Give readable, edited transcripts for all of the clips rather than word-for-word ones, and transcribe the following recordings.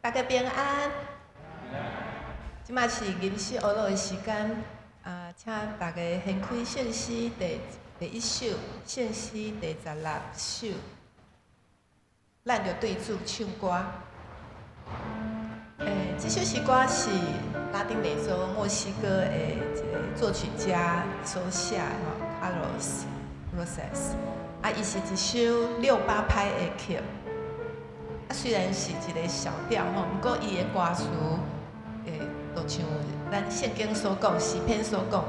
大家平安。即马是吟诗学路的时间，请大家掀开圣诗第1首，圣诗第16首，咱就对主唱歌。这首诗歌是拉丁美洲墨西哥的一个作曲家所写的Carlos Rosas。伊是一首6/8拍的曲。虽然是一个小调不过伊的歌词，就像咱圣经所讲、诗篇所讲，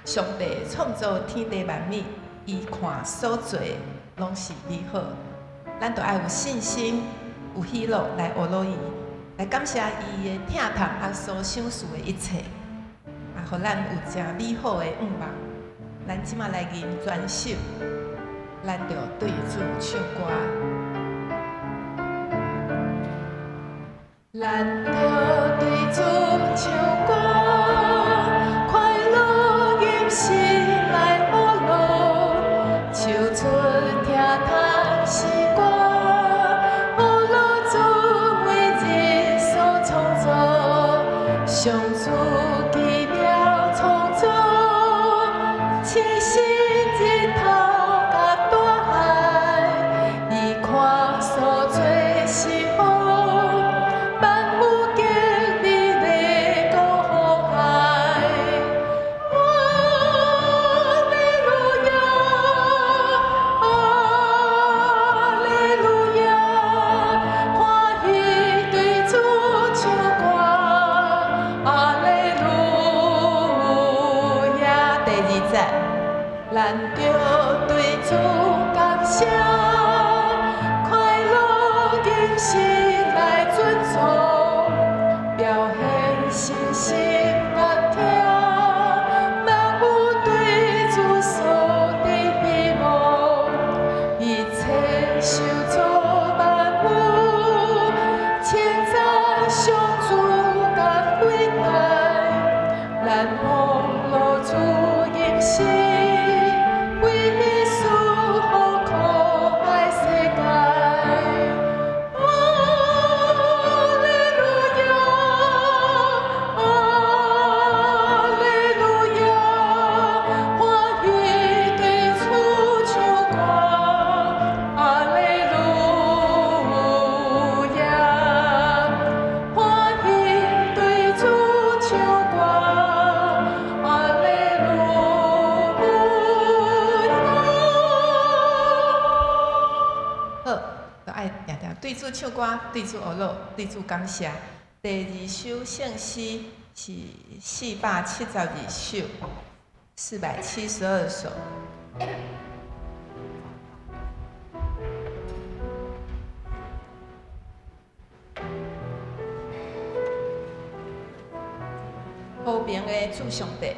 上帝创造天地万物，伊看所做拢是美好。咱着爱有信心、有喜乐来学乐伊，来感谢伊的疼痛所赏赐的一切，互咱有真美好的愿望。咱即马来吟全首，咱着对主唱歌。咱着对主唱歌，快乐吟诗来学乐，唱出疼痛诗歌，学乐主每日所创造，上主奇妙创造，千星日头甲大海，伊看所做是好。咱着对主感谢，快乐吟诗来尊崇，表现信心乐听，万有对主所的希望，一切受造万物，称赞上主甲伟大，咱望落主吟诗。对主唱歌，对主学乐，对主感谢。第2首圣诗是472首，472首。和平的主上帝，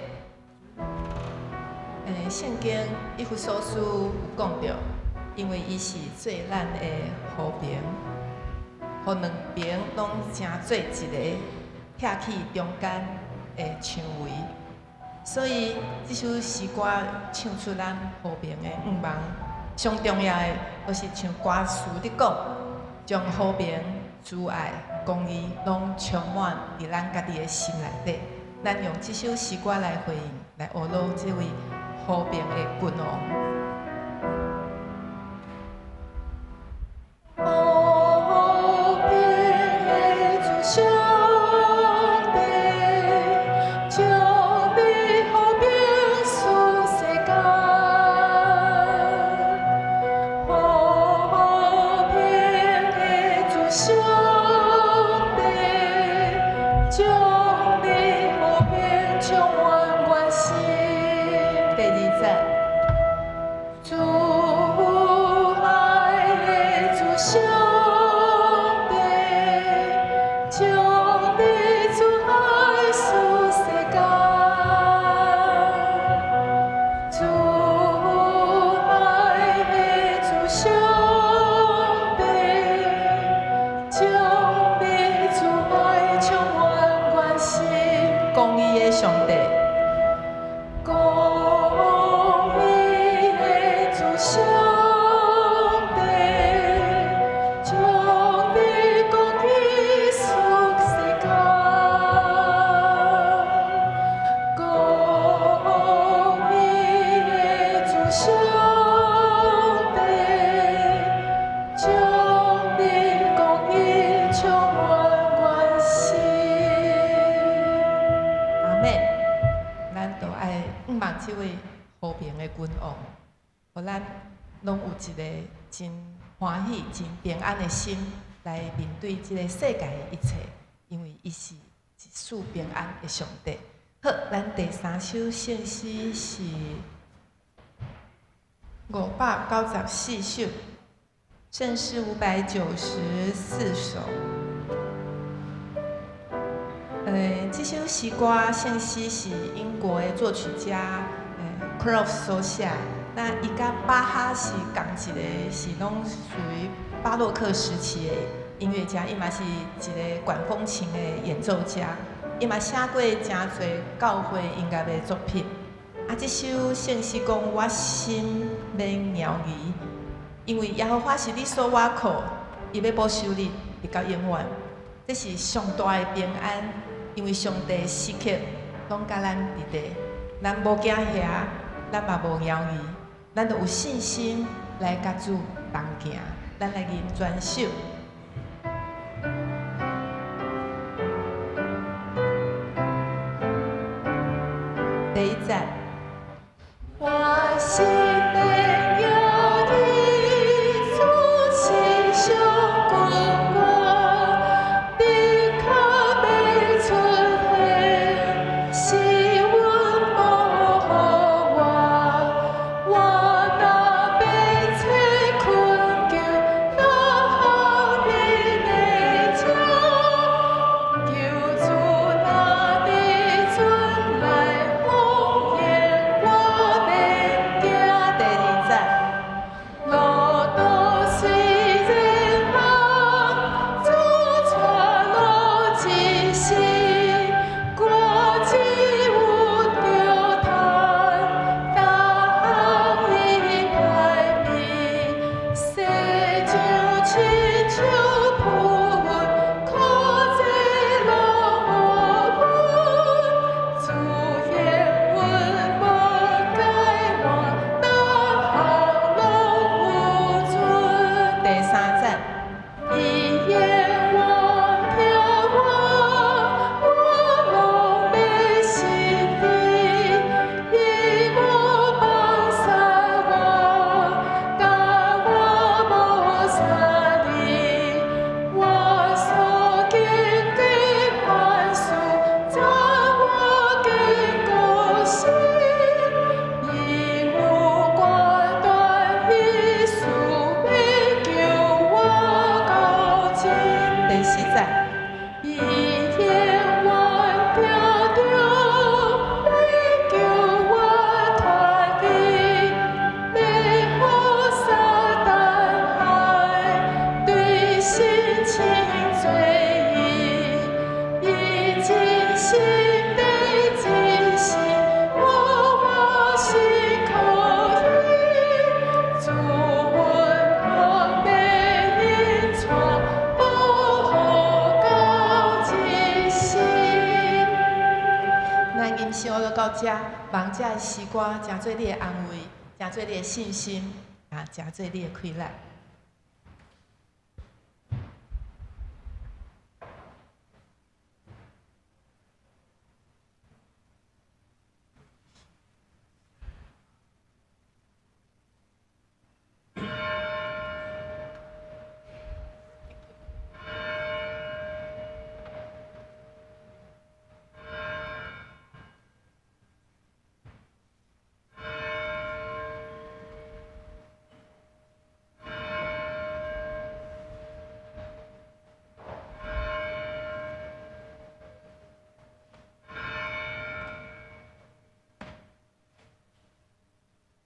圣经以弗所书有讲到。因为伊是做咱的和平，互两边拢成做一个拆起中间的墙围，所以这首诗歌唱出咱和平的愿望。上重要的，就是像歌词咧讲，将和平、慈爱、公义拢充满伫咱家己的心内底。咱用这首诗歌来回应，来学乐这位和平的君王。就君王，互咱拢有一个真欢喜、真平安的心来面对即个世界的一切，因为伊是一束平安的上帝。好，咱第三首圣诗是594首，圣诗594首。这首诗歌圣诗是英国的作曲家Croft 所写。那伊甲巴哈是同一个，是拢属于巴洛克时期的音乐家，伊嘛是一个管风琴的演奏家，伊嘛写过真侪教会音乐的作品。啊，这首圣诗讲我心免鸟语，因为耶和华是你所倚靠，伊要保守你，直到永远。这是上大的平安，因为上帝时刻拢甲咱伫地，咱无惊吓，咱嘛无鸟语。咱就有信心来甲主同行，咱来吟全首。第一节，我心的摇曳，主是上君王，你可袂出现，是阮无好我。我若要找困求，哪好你的手，求主若你准来奉献，我免惊。第二节，路途虽然茫，主带路一时，我只有着叹，答应歹味，世上亲像浮云，可济拢无分，主言阮无改换，哪项拢有准。第三节，伊言我听我拢要信你，伊无放撒我，甲我无相离。我所经过万事，怎我经过心，伊有关断意思，要救我到尽。第四节，伊言我听着，要救我脱离，要互撒旦害，对心情罪意，伊真心地真心，我心可以，主阮旁边引带，保护到一生。咱今生就到这，望这的诗歌诚做你的安慰，诚做你的信心，啊，诚做你的快乐。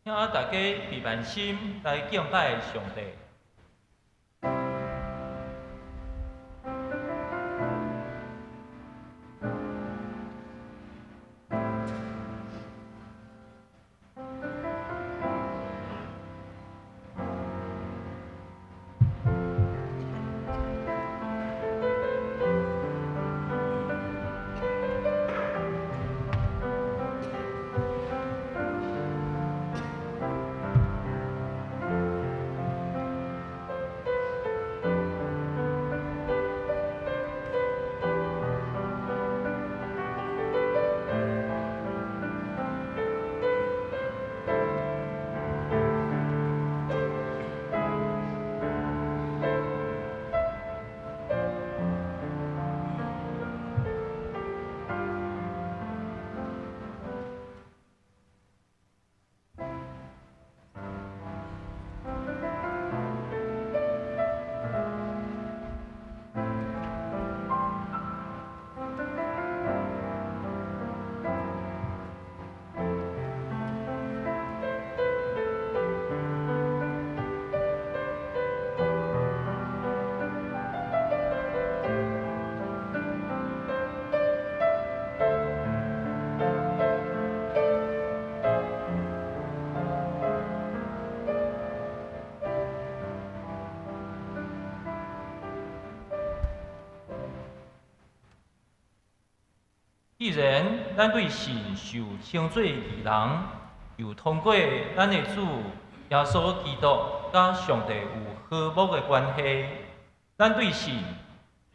请大家闭慢心来敬拜上帝。既然咱对神受称做义人，又通过咱的主耶稣基督甲上帝有和睦的关系，咱对神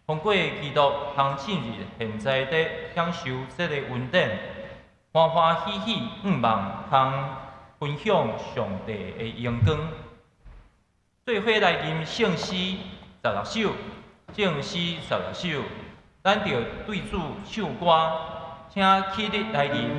通过基督通进入现在的享受这个恩典，欢欢喜喜望通分享上帝的荣光。做伙来吟圣诗16首，正诗16首，咱着对主唱歌，请起立来吟。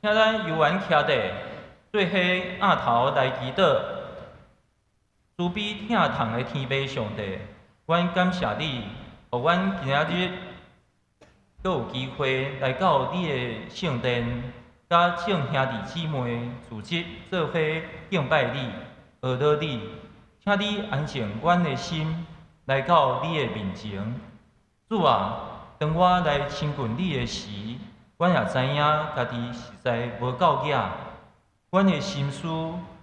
请咱游玩徛地，做伙额头来祈祷。慈悲疼痛的天父上帝，阮感谢你，互阮今仔日阁有机会来到你的圣殿，甲众兄弟姊妹组织做伙敬拜你、学讨你，请你安静阮的心，来到你的面前。主啊，当我来亲近你的时，阮也知影家己实在无够野，阮的心思、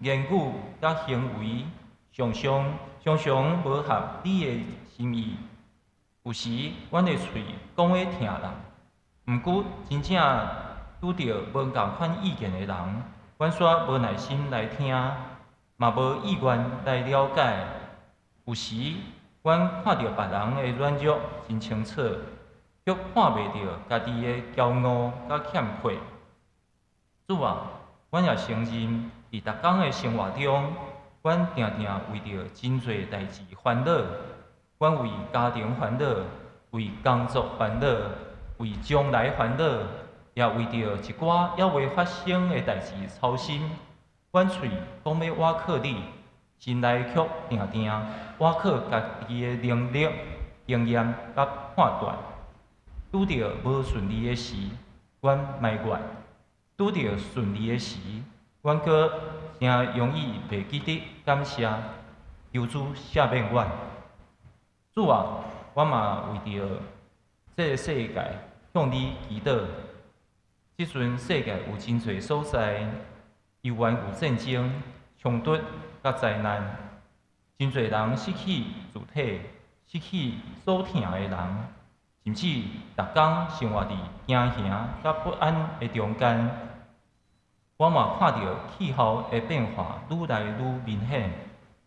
言语甲行为，常常无合你的心意。有时阮的喙讲话疼人，毋过真正拄着无共款意见的人，阮煞无耐心来听，嘛无意愿来了解。有时阮看到别人的软弱真清楚。却看袂到家己的骄傲甲欠缺。主啊，阮也承认，伫逐工的生活中，阮定定为着真侪代志烦恼。阮为家庭烦恼，为工作烦恼，为将来烦恼，也为着一寡还未发生的代志操心。阮喙讲要倚靠你，心内却定定倚靠家己的能力、经验甲判断。拄着无顺利的时，阮埋怨；拄着顺利的时，阮阁诚容易袂记得感谢，求主赦免阮。主啊，阮嘛为着这个世界向你祈祷。即阵世界有真侪所在，犹原有战争、冲突甲灾难，真侪人失去自体，失去所疼的人。甚至逐工生活伫惊吓甲不安的中间，我嘛看到气候的变化愈来愈明显，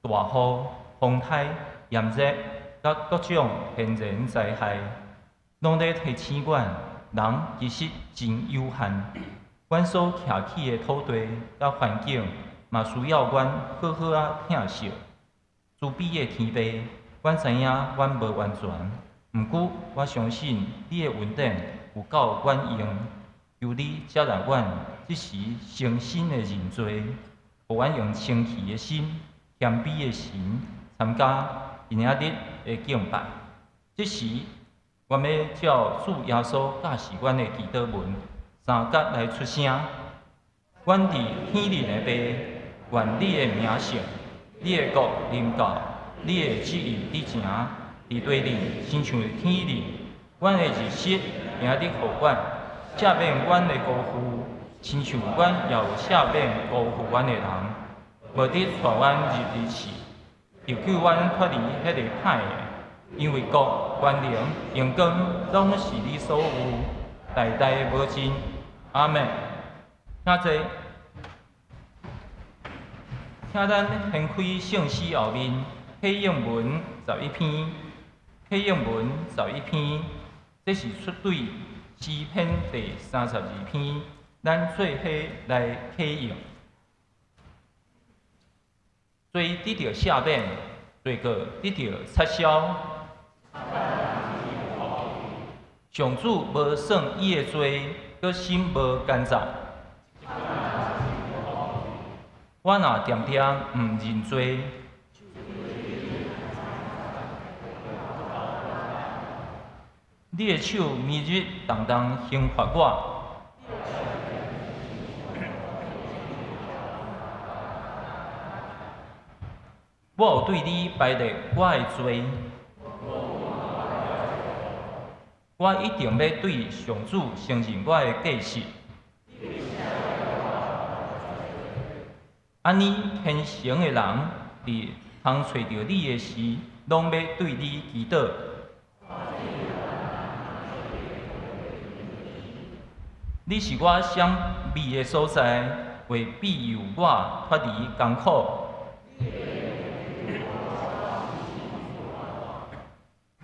大雨、风台、炎热甲各种天然灾害，拢在提醒阮，人其实真有限。阮所徛起的土地甲环境，嘛需要阮好好疼惜。慈悲的天父，阮知影阮无完全。毋过，我相信你的恩典有够管用，求你接纳阮即时诚心的认罪，互阮用清气的心、谦卑的心参加今仔日的敬拜。即时，阮要照主耶稣教示阮的祈祷文三角来出声。阮伫天灵的爸，愿你的名圣，你的国临到，你的旨意伫正，伫地里，亲像天灵。阮的日息今日互阮，赦免阮的辜负，亲像阮也有赦免辜负阮的人，无得带阮入地去，就救阮脱离迄个歹的。因为国、权能、荣光，拢是你所有，代代无尽。阿门。请坐。请咱掀开圣诗后面启应文11篇，启应文11篇，这是出对诗篇第32篇，咱做伙来启应。罪得到赦免，罪过得到撤销。上主无算伊的罪，佮心无干燥。我若点点毋认罪，你的手日日重重刑罚我。我有对你排列我的罪，我一定要对上主承认我的过失。安尼虔诚的人，伫通找着你的时，拢要对你祈祷。你是我想秘的所在，为庇佑我脱离艰苦。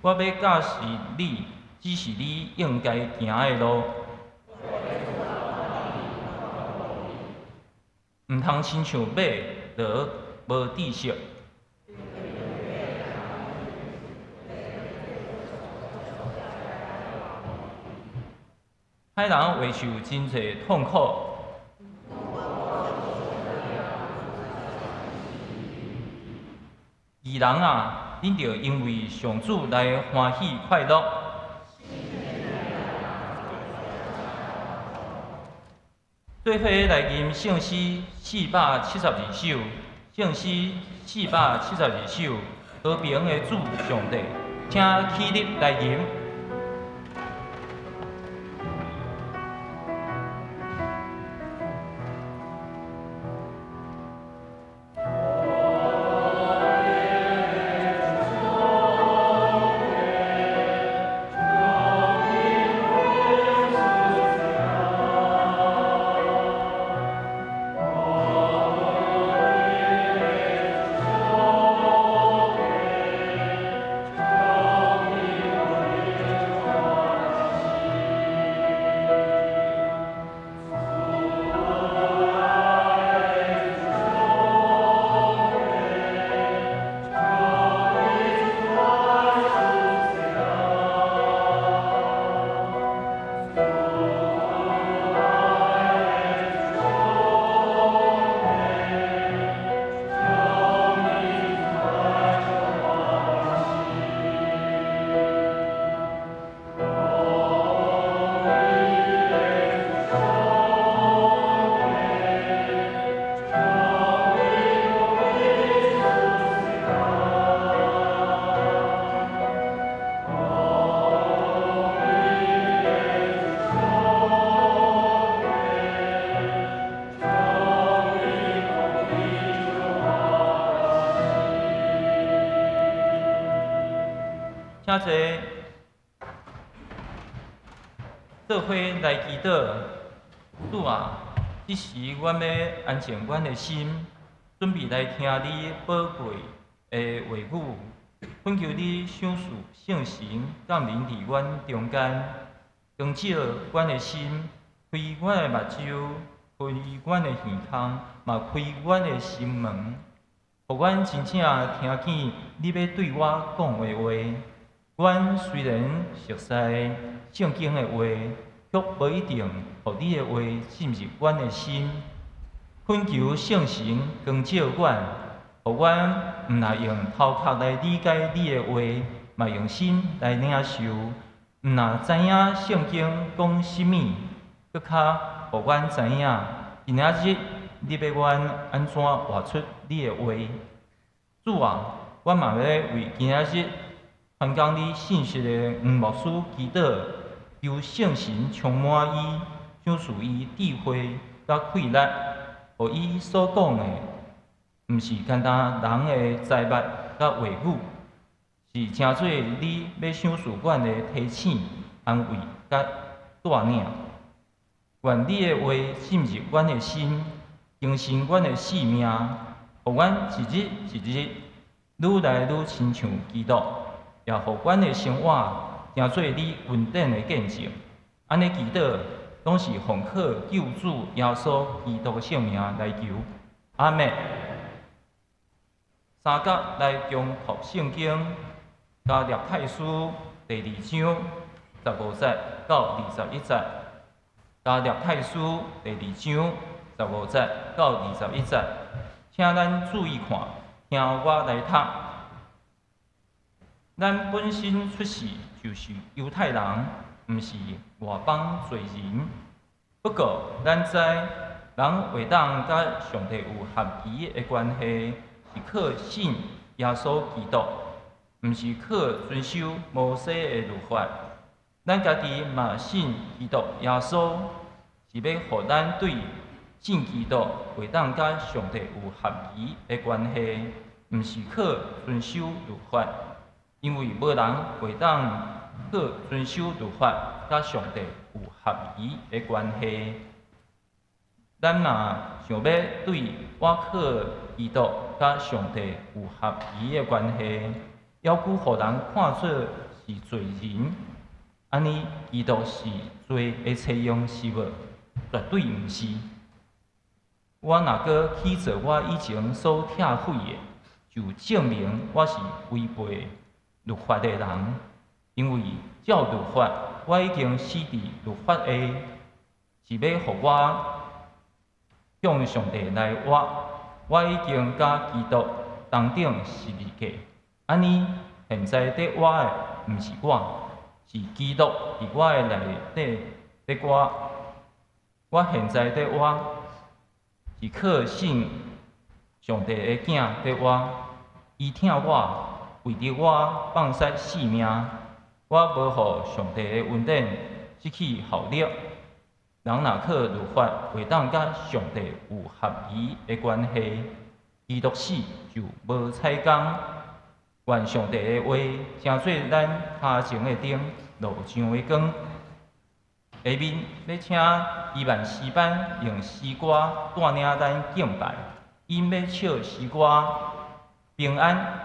我要教示你，只是你应该行的路。毋通亲像马落无知识。歹人会受真侪痛苦。义人啊，恁着因为上主来欢喜快乐。做伙来吟圣诗472首，圣诗472首，和平的主上帝，请起立来吟。请坐，做伙来祈祷。主啊，即时阮要安静阮的心，准备来听你宝贵的话语。恳求你赏赐圣神降临伫阮中间，光照阮的心，开阮的目睭，开阮的耳孔，嘛开阮的心门，互阮真正听见你要对我讲的话。阮虽然熟悉圣经的话，却无一定互你的话进入阮的心。恳求圣神光照阮，互阮毋若用头壳来理解你的话，嘛用心来领受。毋若知影圣经讲甚物，搁较互阮知影今仔日你要阮安怎活出你的话。主啊，阮嘛要为今仔日传讲你信息的黄牧师祈祷，求圣神充满伊，赏赐伊智慧甲气力，互伊所讲的，毋是简单人的财物甲话语，是诚做你要赏赐阮的提醒、安慰甲带领。愿你的话进入阮的心，更新阮的性命，互阮一日一日愈来愈亲像基督，也互阮的生活成做你稳定的见证。安尼祈祷，拢是奉靠救主耶稣基督的圣名来求，阿门。三角来中读圣经，加列太书第2章15节到21节，加列太书第2章15节到21节，请咱注意看，听我来读。咱本身出世就是犹太人，毋是外邦罪人。不过，咱知人会当甲上帝有合宜的关系，是靠信耶稣基督，毋是靠遵守摩西的律法。咱家己嘛信基督耶稣，是要互咱对信基督会当甲上帝有合宜的关系，毋是靠遵守律法。因为无人会当靠遵守律法，甲上帝有合宜的关系。咱若想要对我靠基督甲上帝有合宜的关系，要求互人看作是罪人，安尼基督是罪的采用是无？绝对毋是。我若搁去做我以前所拆毁的，就证明我是违背律法的人，因为照律法，我已经死伫律法下，是要互我向上帝来活。我已经甲基督同等十字架，安尼现在在活的毋是我，是基督伫我的内底在活。我现在在活，是靠信上帝的囝在活，伊疼我。为着我放弃性命，我无互上帝的恩典失去效力。人若靠律法会当甲上帝有合宜的关系，基督死就无采工。愿上帝的话成做咱脚前的灯，路上的光。下面要请伊万诗班用诗歌带领咱敬拜，因要唱诗歌平安。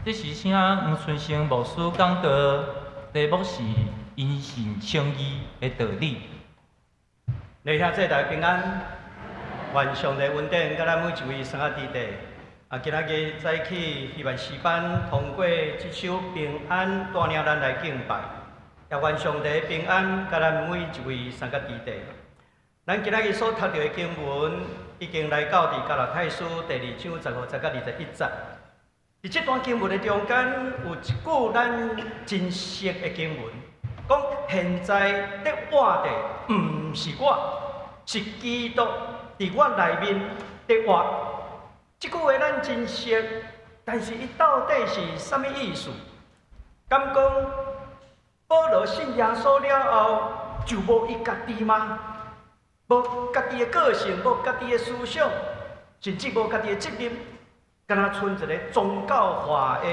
这是请黄春生牧师讲道，题目是因信称义的道理。弟兄姊妹平安，愿上帝恩典，甲咱每一位生活伫地。今仔日早起希望诗班通过这首平安带领咱来敬拜，也愿上帝平安，甲咱每一位生活伫地。咱今仔日所读到的经文，已经来到《加拉太书》第2章15节到21节。伫这段经文的中间，有一句咱真熟的经文，讲现在伫活的，毋是我，是基督伫我内面伫活。这句话咱真熟，但是伊到底是啥物意思？敢讲保罗信耶稣了后，就无伊家己吗？无家己的个性，无家己的思想，甚至无家己的责任，敢若剩一个宗教化的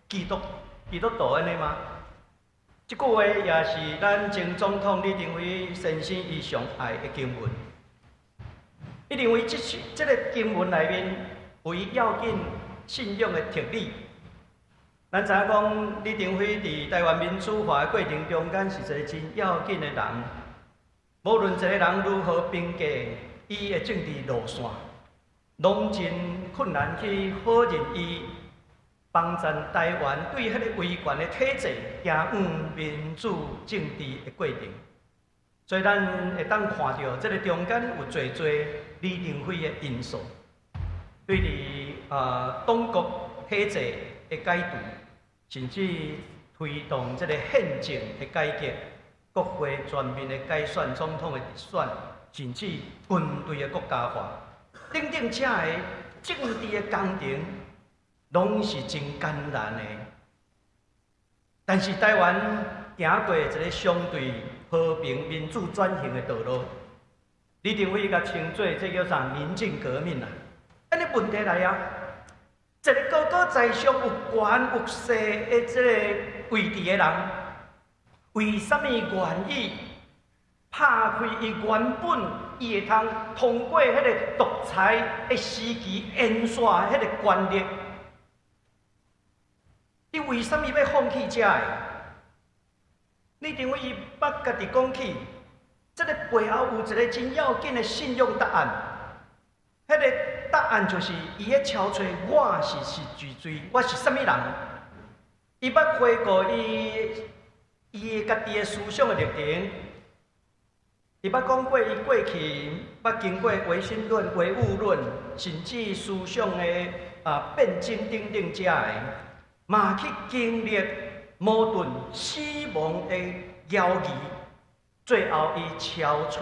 基督徒安尼吗？这句话也是咱前总统李登辉先生伊上爱的经文。伊认为这个经文内面有伊要紧信仰的特理。咱知影讲，李登辉伫台湾民主化的过程中间是一个真要紧的人。无论一个人如何评价伊的政治路线，拢真困难去否认伊帮赞台湾对迄个威权的体制行往民主政治的过程。所以咱会当看到，这个中间有侪李登辉的因素，对于党国体制的改革，甚至推动这个宪政的改革、国会全面的改选、总统的直选，甚至军队的国家化，等等这的政治的工程，拢是真艰难的。但是台湾行过一个相对和平、民主转型的道路，李登辉甲称作这叫啥民进革命啊？安尼问题来啊！一个高高在上、有权有势的这个位置的人，为什么愿意拍开伊原本伊会通过迄个独裁的时期延续迄个权力？伊为什么要放弃这个？李登辉伊捌家己讲起，这个背后有一个真要紧的信用答案。迄个答案就是伊咧敲找我是几罪，我是啥物人？伊捌回顾伊家己的思想的历程，伊捌讲过伊过去捌经过唯心论、唯物论，甚至思想的辩证等等这个，嘛去经历矛盾、死亡的摇移，最后伊敲找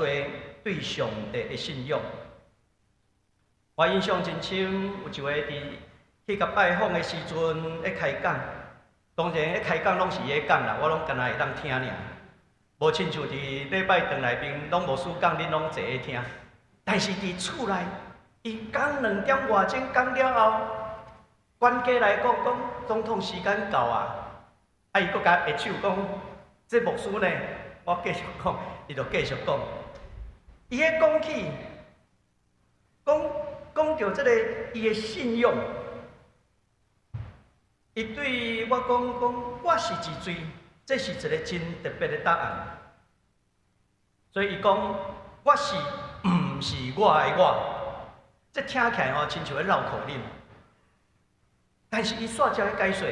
对上帝的信仰。我印象真深，有一回去甲拜访的时阵，咧开讲，当然咧开讲拢是伊咧讲啦，我拢干那会当听尔，无亲像伫礼拜堂内面拢无事讲，恁拢坐咧听。但是伫厝内，伊讲2点外钟讲了后，管家来讲总统时间到啊，伊搁甲下手讲，这牧师呢，我继续讲，伊就继续讲，伊咧讲起讲到这个伊的信用，伊对我讲我是几罪，这是一个真特别的答案。所以伊讲我是毋是我的我，这听起来亲像咧绕口令。但是伊煞才解说，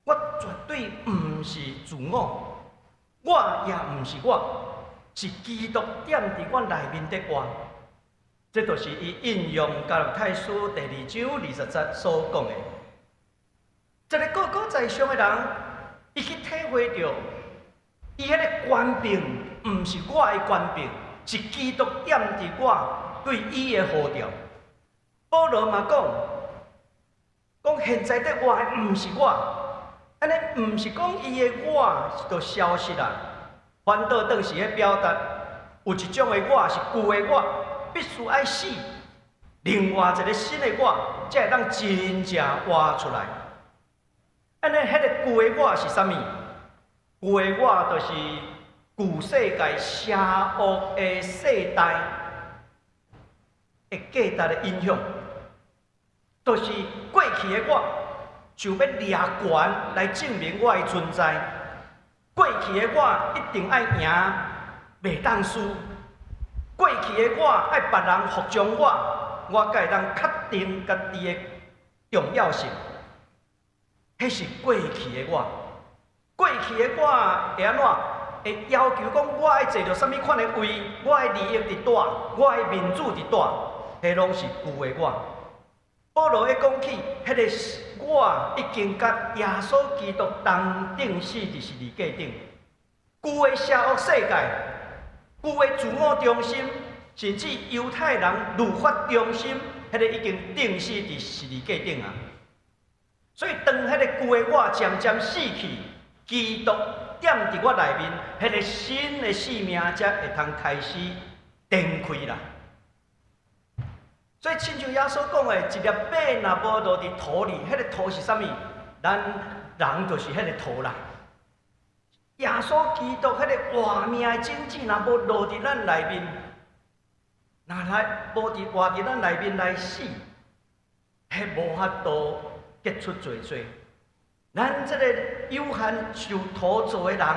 我绝对毋是自我，我也毋是我，是基督点伫我内面的我。这就是伊引用《加拉太书》第2章20节所讲的。一个高高在上的人，伊去体会到，伊迄个权柄，毋是我的权柄，是基督点伫我对伊的呼召。保罗嘛讲现在的我毋是我，安尼毋是讲伊的我就消失啦，反倒当时咧表达有一种的我是旧的我。必须爱死，另外一个新的我，才会当真正活出来。安尼，迄个旧的我是啥物？旧的我就是旧世界邪恶的世代的价值的影响，就是过去的我，就要掠权来证明我的存在。过去的我一定爱赢，袂当输。过去的我爱别人服从我才会当确定家己的重要性。迄是过去的我。过去的我会安怎？会要求讲我爱坐到什么款的位，我的利益伫倒，我的民主伫倒，迄拢是旧的我。保罗咧讲起，迄个我已经甲耶稣基督同定死伫十字架顶。旧的邪恶世界，旧的自我中心，甚至犹太人律法中心，迄个已经定死伫十字架顶啊。所以当迄个旧的我渐渐死去，基督点伫我内面，迄个新的生命才会通开始展开啦。所以亲像耶稣讲的，一粒米若无落伫土里，迄个土是啥物？咱人就是迄个土啦。耶稣基督迄个活命的种子，若无落伫咱内面，若无活伫咱内面来死，迄无法度结出多多。咱这个有限受土做的人，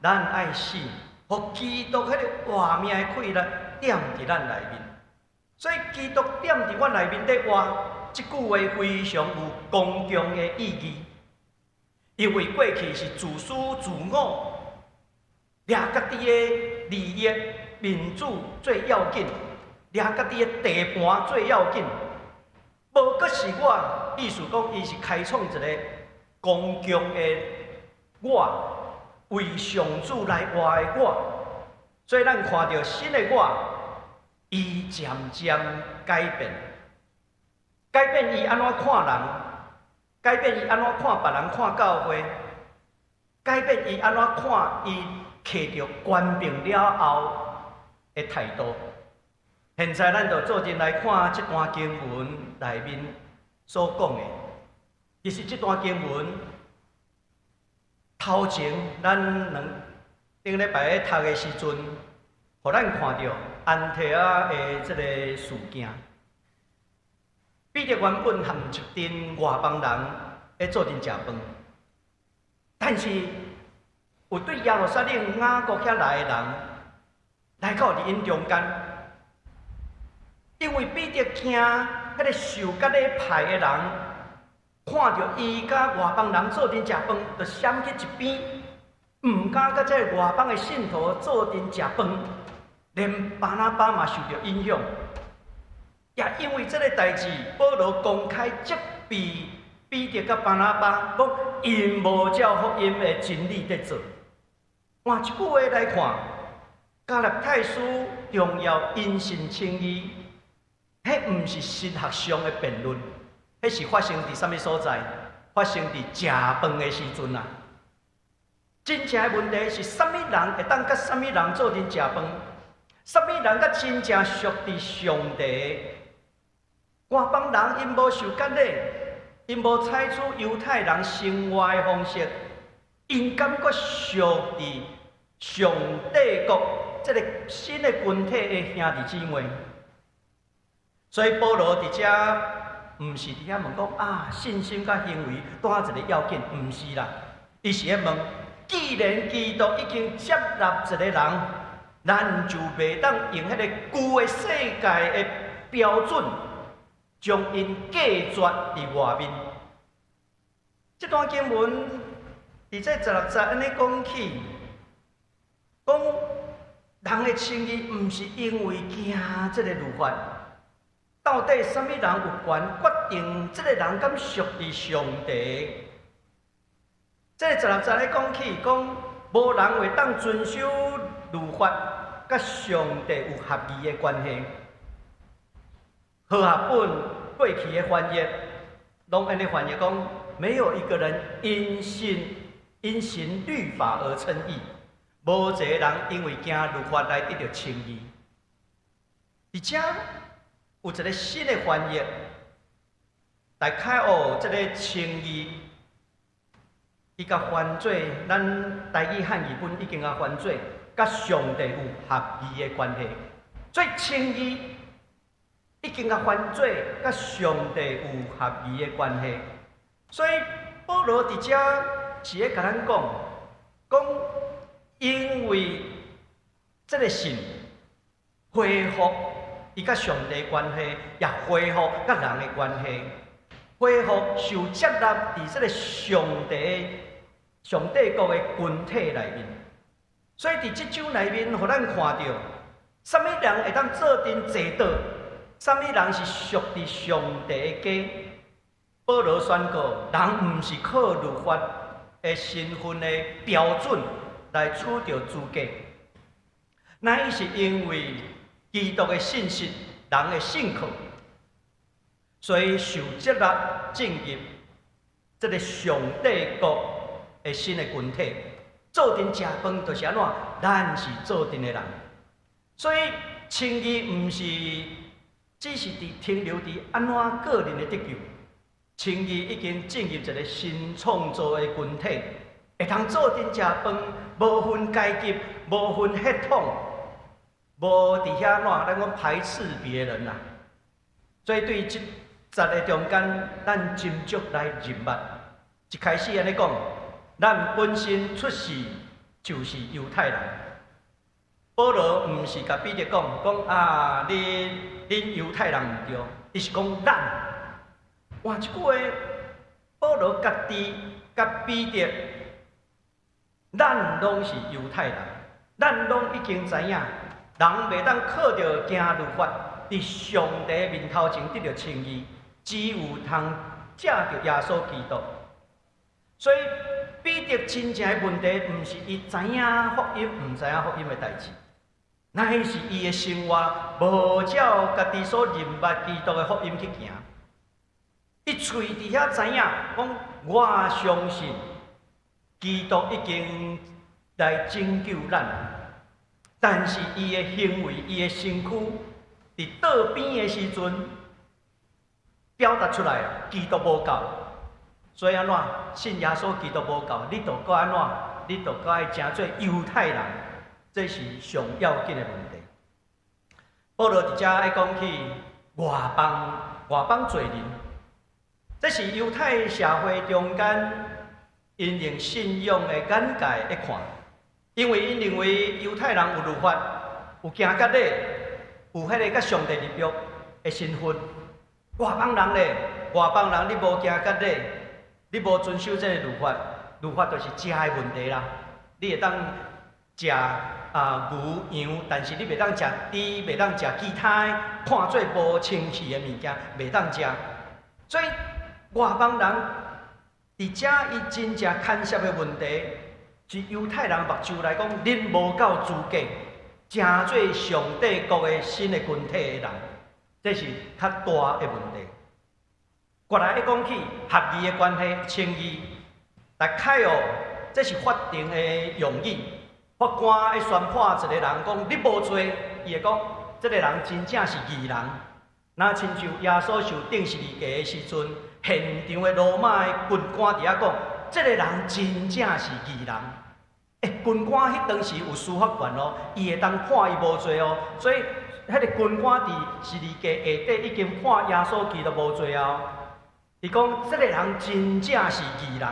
咱爱死，互基督迄个活命的气力点伫咱内面。所以基督点伫我内面咧活，即句话非常有公共的意义。因为过去是自私自我，掠家己的利益、民主最要紧，掠家己的地盘最要紧。无阁是我，意思讲伊是开创一个公共的我，为上主来活的我。所以咱看到新的我，伊渐渐改变，改变伊安怎看人，改变伊安怎看别人看教会，改变伊安怎看伊摕到权柄了后的态度。现在咱就做阵来看这段经文内面所讲的。其实这段经文头前咱顶礼拜咧读的时阵，互咱看到安提阿的这个事件。彼得原本含一群外邦人咧做阵食饭，但是有对耶路撒冷雅各遐来的人来到伫因中间，因为彼得惊迄个受割礼派的人看到伊甲外邦人做阵食饭，就闪去一边，唔敢甲这外邦的信徒做阵食饭，连巴拿巴嘛受到影响。也因为这个代志，保罗公开责备彼得甲巴拿巴，讲因无照福音的真理在做。换一句话来看，加勒泰书重要因信称义，迄唔是神学上的辩论，迄是发生伫什么所在？发生伫食饭的时阵啊！真正的问题是，什么人会当甲什么人做阵食饭？什么人甲真正属伫上帝？外邦人因无受割礼，因无采取犹太人生活的方式，因感觉属伫上帝国这个新的群体的兄弟姊妹。所以保罗伫遮，毋是伫遐问讲啊，信心甲行为带一个要紧，毋是啦，伊是咧问，既然基督已经接纳一个人，咱就袂当用迄个旧的世界的标准，将因隔绝伫外面。这段经文伫这16节安尼讲起，讲人的称义毋是因为惊这个律法。到底什么人有权决定这个人敢属于上帝？这16节咧讲起，讲无人会当遵守律法，甲上帝有合意的关系。和合本过去的翻译，拢安尼翻译讲，没有一个人因行律法而称义，无一个人因为惊律法来得到称义。而且有一个新的翻译来开学这个称义，伊甲犯罪，咱台语汉语本已经甲犯罪，甲上帝有合意的关系。所以称义已经甲犯罪，甲上帝有合意的关系。所以保罗伫遮是咧甲咱讲，因为这个信恢复伊甲上帝的关系，也恢复甲人的关系，恢复受接纳伫这个上帝国的群体内面。所以伫即章内面，互咱看到，什么人会当做阵坐倒，什么人是属伫上帝的家。保罗宣告，人毋是靠律法的身份的标准来取得资格，乃是因为基督的信息，人的信靠，所以受接纳进入这个上帝国的新的群体。做阵食饭就是安怎？咱是做阵的人，所以称义毋是只是停留伫安怎个人的得救。称义已经进入一个新创造的群体，会通做阵食饭，无分阶级，无分血统，无伫遐怎咱讲排斥别人啦。所以对即十个中间，咱斟酌来认捌。一开始安尼讲，咱本身出世就是犹太人。保罗毋是甲彼得讲啊，恁犹太人毋对，伊是讲咱。换一句话，保罗家己甲彼得，咱拢是犹太人，咱拢已经知影，人袂当靠着行律法，伫上帝面头前得到称义，只有通借着耶稣基督。所以彼得真正的问题，毋是伊知影福音，毋知影福音的代志，乃是伊的生活无照家己所认捌基督的福音去行。伊喙伫遐知影，讲我相信基督已经来拯救咱，但是伊的行为、伊的身躯，伫倒边的时阵表达出来，基督无够，所以安怎信耶稣基督无够，你著搁安怎？你著搁爱成做犹太人，这是上要紧的问题。保罗伫遮爱讲起外邦罪人。这是犹太社会中间因用信仰的眼界来看，因为因认为犹太人有律法、有行割礼、有迄个甲上帝立约的身份。外邦人咧，外邦人你无行割礼，你无遵守这个律法，律法就是食的问题啦。你会当食牛羊，但是你袂当食猪，袂当食其他看做无清气的物件，袂当食。所以外邦人伫遮，伊真正牵涉的问题，是犹太人目睭来讲，恁无够资格，成做上帝国的新的群体的人，这是较大的问题。过来一讲起合义的关系、称义，来凯哦，这是法定的用语。法官会宣判一个人讲你无罪，伊会讲这个人真正是义人。那亲像耶稣受钉十字架的时阵。现场的罗马的军官伫遐讲，这个人真正是义人。军官迄当时有司法权哦，伊会当判伊无罪哦。所以，迄个军官伫十字架下底已经判耶稣基督无罪哦。伊讲，这个人真正是义人。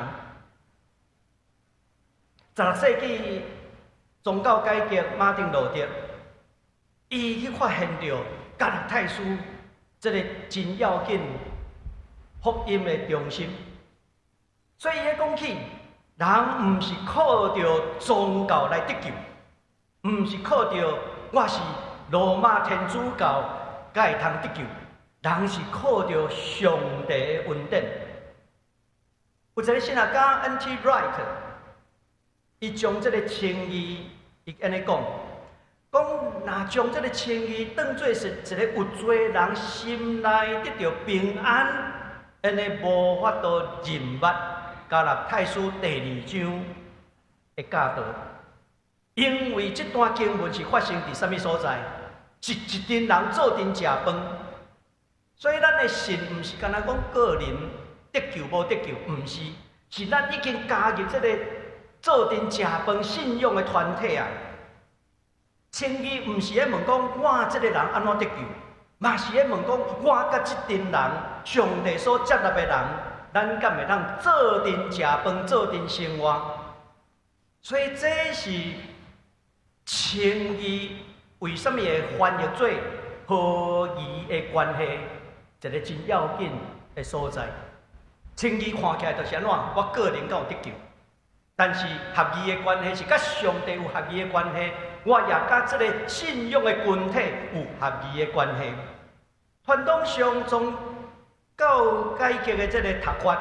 16世纪宗教改革马丁路德，伊去发现到加勒泰书这个真要紧。福音的中心，所以伊讲起，人毋是靠着宗教来得救，毋是靠着我是罗马天主教才会通得救，人是靠着上帝的恩典。有一个神学家 N.T. Wright， 伊将这个称义，伊安尼讲，若将这个称义当作是一个有罪人心内得到平安。因为无法度认捌加勒泰书第2章的教导，因为这段经文是发生伫什么所在？是一群人做阵食饭，所以咱的信毋是干那讲个人得救无得救，毋是，是咱已经加入这个做阵食饭信仰的团体啊。称义毋是咧问讲我这个人安怎得救。嘛是咧问讲，我甲即群人，上帝所接纳的人，咱敢会当做阵食饭，做阵生活？所以这是情义为什么会翻译做合宜的关系，一个真要紧的所在。情义看起来就是安怎？我个人敢有得救，但是合宜的关系是甲上帝有合宜的关系，我也甲这个信仰的群体有合宜的关系。传统上从到改革的这个读法，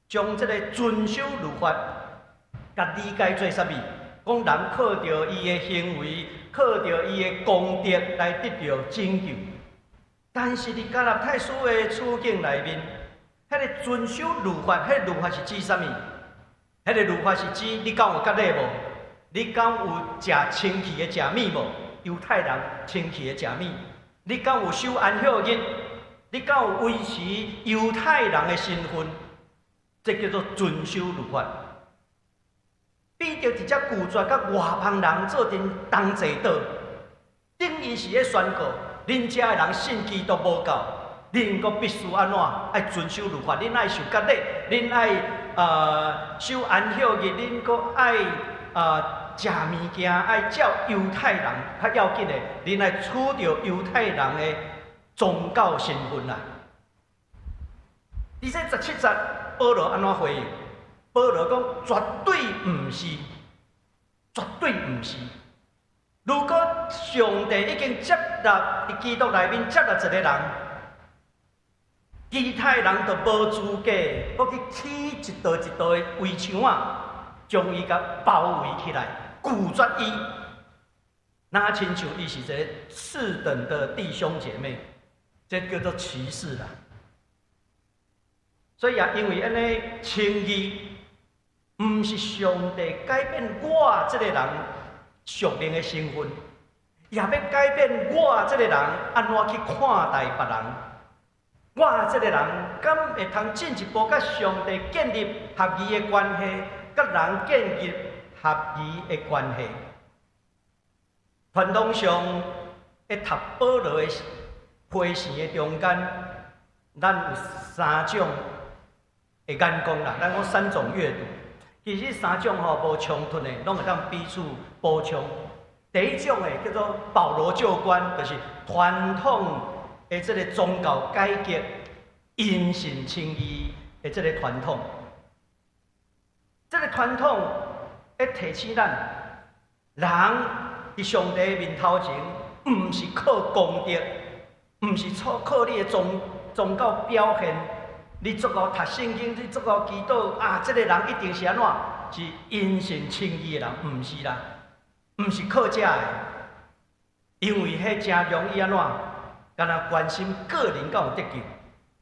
将这个遵守律法，甲理解做啥物？讲人靠着伊的行为，靠着伊的功德来得到拯救。但是伫加纳太书的处境内面，迄个遵守律法，迄个律法是指啥物？迄个律法是指你敢有割礼无？你敢有食清气的食物无？犹太人清气的食物。你敢有守安息日？你敢有维持犹太人的身份？这叫做遵守律法。比着直接拒绝甲外邦人做阵同齐道，等于是咧宣告：恁遮的人信基督无够，恁阁必须安怎？爱遵守律法，恁爱受割礼，恁爱守安息日，恁阁爱食物件，爱照犹太人较要紧的，恁爱取着犹太人的宗教身份啦。第17节，保罗安怎回应？保罗讲：绝对毋是，绝对毋是。如果上帝已经接纳伫基督内面接纳一个人，其他人就无资格要去起一道一道的围墙啊，将伊甲包围起来，拒绝伊。那亲像伊是一个次等的弟兄姐妹，这叫做歧视啦。所以也因为安尼情义。毋是上帝改变我这个人属灵的身份，也要改变我这个人安怎去看待别人。我这个人敢会通进一步甲上帝建立合宜的关系，甲人建立合宜的关系。传统上，在读保罗的批示的中间，咱有3种的眼光啦，咱讲3种阅读。其实3种无冲突的，拢会当彼此补充。第一种的叫做保罗旧观，就是传统的这个宗教改革、因信称义的这个传统。这个传统会提醒咱，人伫上帝面头前，毋是靠功德，毋是靠你的宗教表现。你足够读圣经，你足够祈祷啊！这个人一定是安怎？是因信称义的人，毋是啦，毋是靠这的，因为迄真容易安怎？敢若关心个人敢有得救，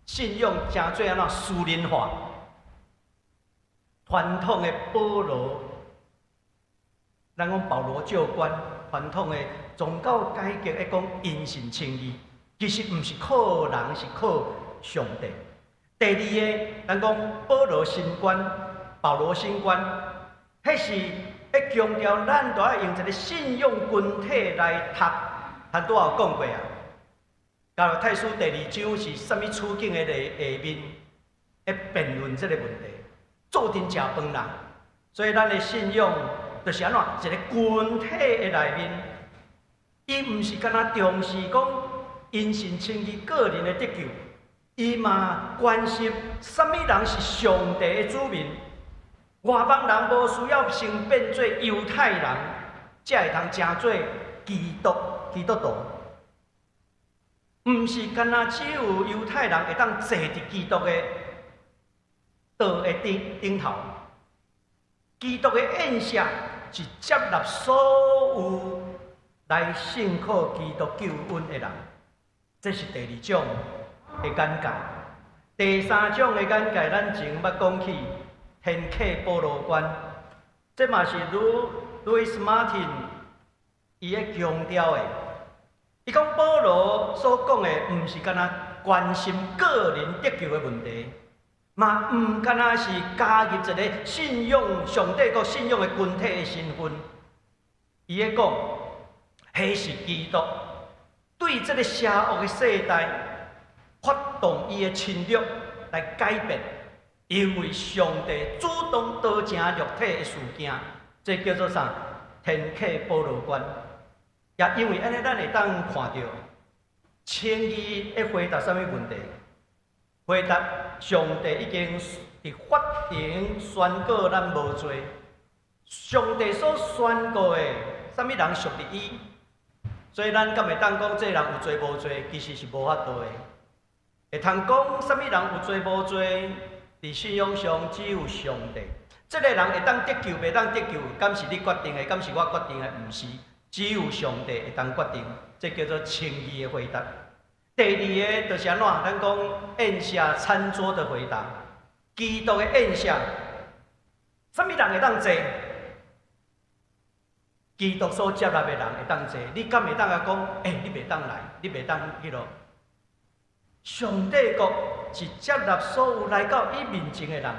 信仰真做安怎私人化。传统的保罗，咱讲保罗教官，传统的宗教改革会讲因信称义，其实毋是靠人，是靠上帝。第二个，咱讲保罗新观、保罗新观，迄是要强调咱都要用一个信仰群体来读，咱拄有讲过啊。加拉太书第2章是啥物处境的下面，要辩论这个问题，做阵食饭人。所以咱的信仰就是安怎？一个群体的内面，伊毋是干那重视讲因信称义个人的得救。伊嘛关心什么人是上帝的子民，外邦人无需要先变做犹太人，才会通成做基督徒。毋是干那只有犹太人会当坐伫基督的道的顶头。基督的宴席是接纳所有来信靠基督救恩的人，这是第2种的眼界。第3种的眼界，咱前捌讲起天客保罗观，这嘛是路易斯马丁伊咧强调的。伊讲保罗所讲的，毋是干那关心个人得救的问题，嘛毋干那是加入一个信仰上帝和信仰的群体的身份。伊咧讲，迄是基督对这个邪恶的世代。发动伊的侵略，来改变，因为上帝主动道成肉体的事件，这叫做啥？天启保罗观。也因为安尼，咱会当看到称义会回答什么问题？回答上帝已经伫法庭宣告咱无罪。上帝所宣告的，什么人属于伊？所以咱敢会当讲这人有罪无罪？其实是无法度的。会通讲什么人有罪无罪？伫信仰上只有上帝。这个人会当得救，袂当得救，敢是你决定的？敢是我决定的？毋是，只有上帝会当决定。这叫做称义的回答。第二个就是安怎？咱讲宴下餐桌的回答。基督的宴下，什么人会当坐？基督所接纳的人会当坐。你敢会当甲讲？你袂当来，你袂当去咯？上帝国是接纳所有来到伊面前的人，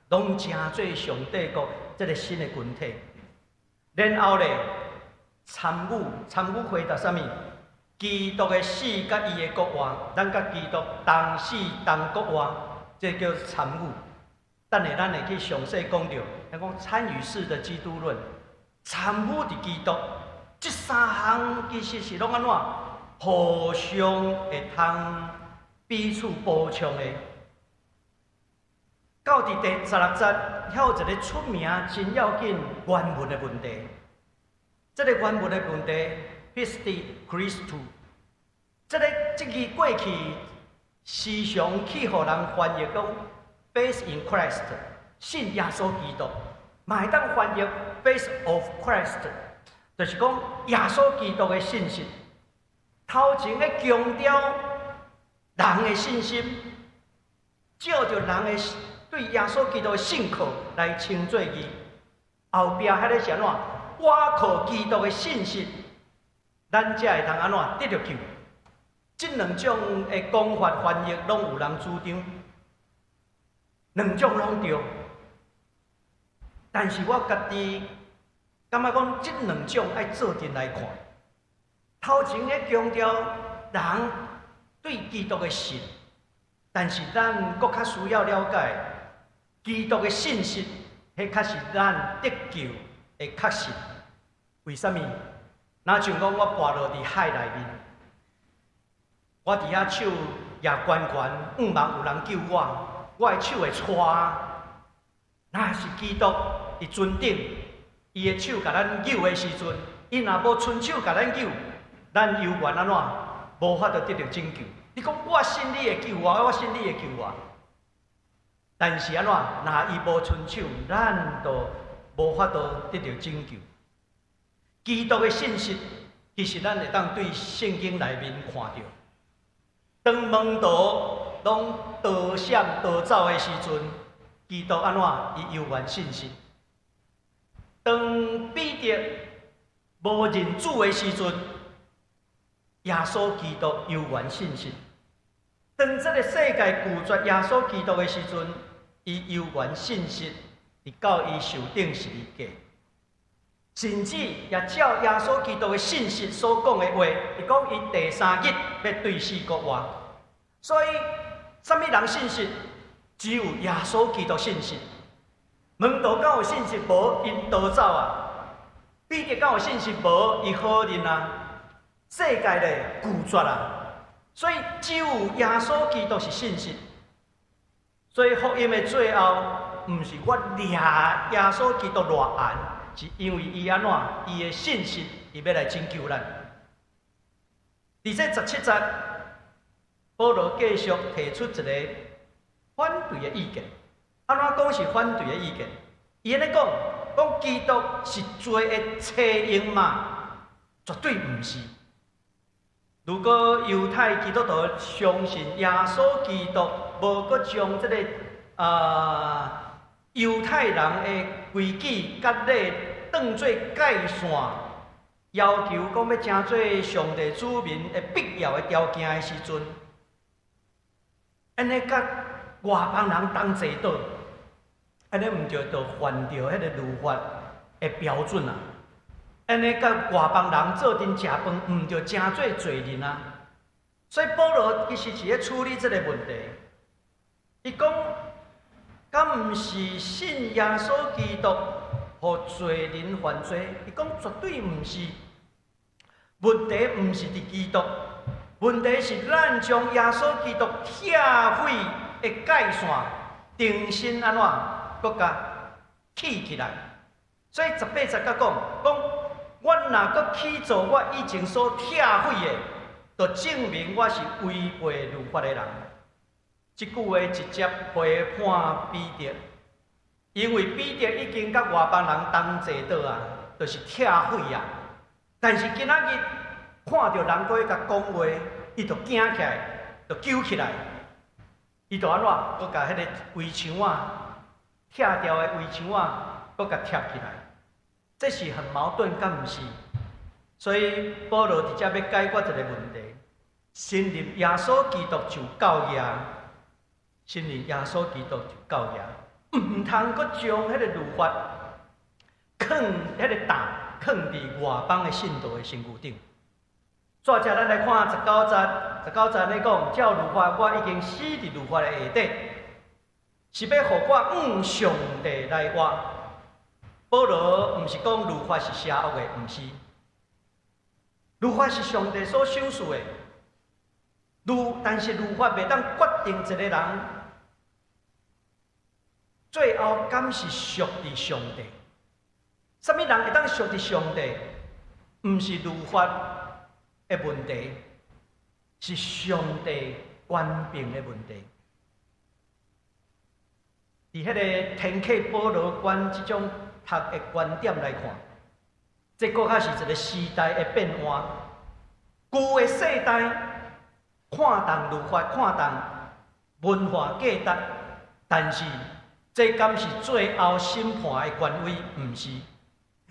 拢成做上帝国这个新的群体。然后咧，参与回答什么？基督的死甲伊的国活，咱甲基督同死同国活，这叫参与。等下咱会去详细讲到，咱讲参与式的基督论，参与伫基督，这三项其实是拢安怎？互相会通彼此补充的。到伫第16节，还有一个出名真要紧原文的问题。这个原文的问题 ，Pistis Christus， 这句过去时常去互人翻译讲 ，Faith in Christ， 信耶稣基督，嘛会当翻译 Faith of Christ， 就是讲耶稣基督的信息。头前咧强调人的信心，照着人的对耶稣基督的信靠来称作义。后壁迄个是安怎？我靠基督的信息，咱才会通安怎得着救？这两种的讲法翻译拢有人主张，两种拢对。但是我家己感觉讲，这两种爱做阵来看。头前咧强调人对基督的信，但是咱搁较需要了解基督的信息，迄较是咱得救的确信。为什么？若像讲我跋落伫海内面，我伫遐手也悬悬，毋茫有人救我，我的手会颤。那是基督伫船顶，伊的手甲咱救的时阵，伊若无伸手甲咱救，咱犹原安怎？无法度得到拯救。你讲我信你会救我，我信你会救我，但是安怎？若伊无伸手，咱就无法度得到拯救。基督的信息，其实咱会当对圣经内面看到。当门徒拢逃闪逃走的时阵，基督安怎？伊犹原信息。当彼得无认主的时阵，耶稣基督犹原信息。当这个世界拒绝耶稣基督的时阵，伊犹原信息，直到伊受定十字架。甚至也照耶稣基督的信息所讲的话，伊讲伊第3日要对死国活。所以，什么人信息？只有耶稣基督信息。门徒敢有信息无？因逃走啊！彼得敢有信息无？伊好认啊！世界咧拒绝啊！所以只有耶稣基督是信息。所以福音的最后，毋是我掠耶稣基督偌严。是因为伊安怎？伊的信息，伊要来拯救咱。伫这17节，保罗继续提出一个反对的意见。安怎讲是反对的意见？伊安尼讲，讲基督是罪的切因嘛？绝对毋是。如果犹太基督徒相信耶稣基督，无搁将这个犹太人的规矩、甲礼当做界线，要求讲要成做上帝子民的必要的条件的时阵，安尼甲外邦人同坐倒，安尼毋就犯着迄个律法的标准啊？安尼甲外邦人做阵食饭，毋就成做罪人啊？所以保罗其实是咧处理这个问题。伊讲，敢毋是信耶稣基督，互罪人犯罪？伊讲绝对毋是。问题毋是伫基督，问题是咱将耶稣基督拆毁的界线，重新安怎，搁甲起起来。所以18节甲讲，我若搁去做我以前所拆毁的，就证明我是违背律法的人。即句话直接批判彼得，因为彼得已经甲外邦人同齐倒啊，就是拆毁啊。但是今仔日看到人搁甲讲话，伊就惊起来，就揪起来，伊就安怎？搁甲迄个围墙啊，拆掉的围墙啊，搁甲贴起来。这是很矛盾，敢毋是？所以保罗直接要解决一个问题：信任耶稣基督就够耶，信任耶稣基督就够耶，毋通搁将迄个律法放迄个担放伫外邦的信徒的身躯顶。接着咱来看19节咧讲，照律法我已经死伫律法的下底，是要互我向上帝来活。保罗毋是讲律法是邪恶的，毋是。律法是上帝所赏赐的，但是律法袂当决定一个人最后敢是属伫上帝。什么人会当属伫上帝？毋是律法的问题，是上帝权柄的问题。伫迄个天启保罗观即种读的观点来看，这搁较是一个时代的变换。旧的世代看重律法，看重文化价值，但是这敢是最后审判的权威？毋是，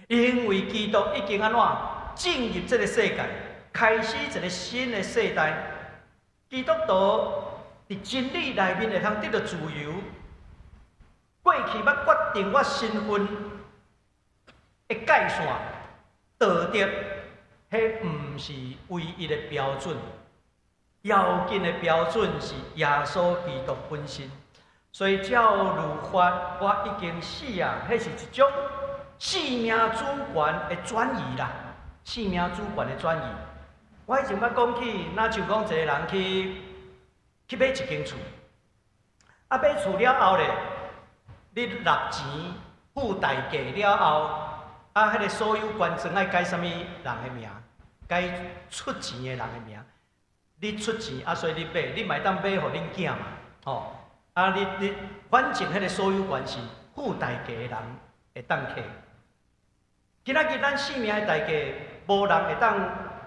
因为基督已经安怎进入这个世界，开始一个新的世代。基督徒伫真理内面会通得到自由。过去捌决定我身份的界线，道德，迄毋是唯一的标准，要紧的标准是耶稣基督本身。所以照律法，我已经死啊！迄是一种生命主权的转移啦，生命主权的转移。我以前捌讲起，若像讲一个人去买一间厝，啊买厝了后咧，你纳钱付代价了后，啊迄个所有权证爱改什么人的名？改出钱的人的名。你出钱啊，所以你买，你嘛当买互恁囝嘛，吼。啊，你反正迄个所有权是付代价的人会当摕。今仔日咱性命的代价，无人会当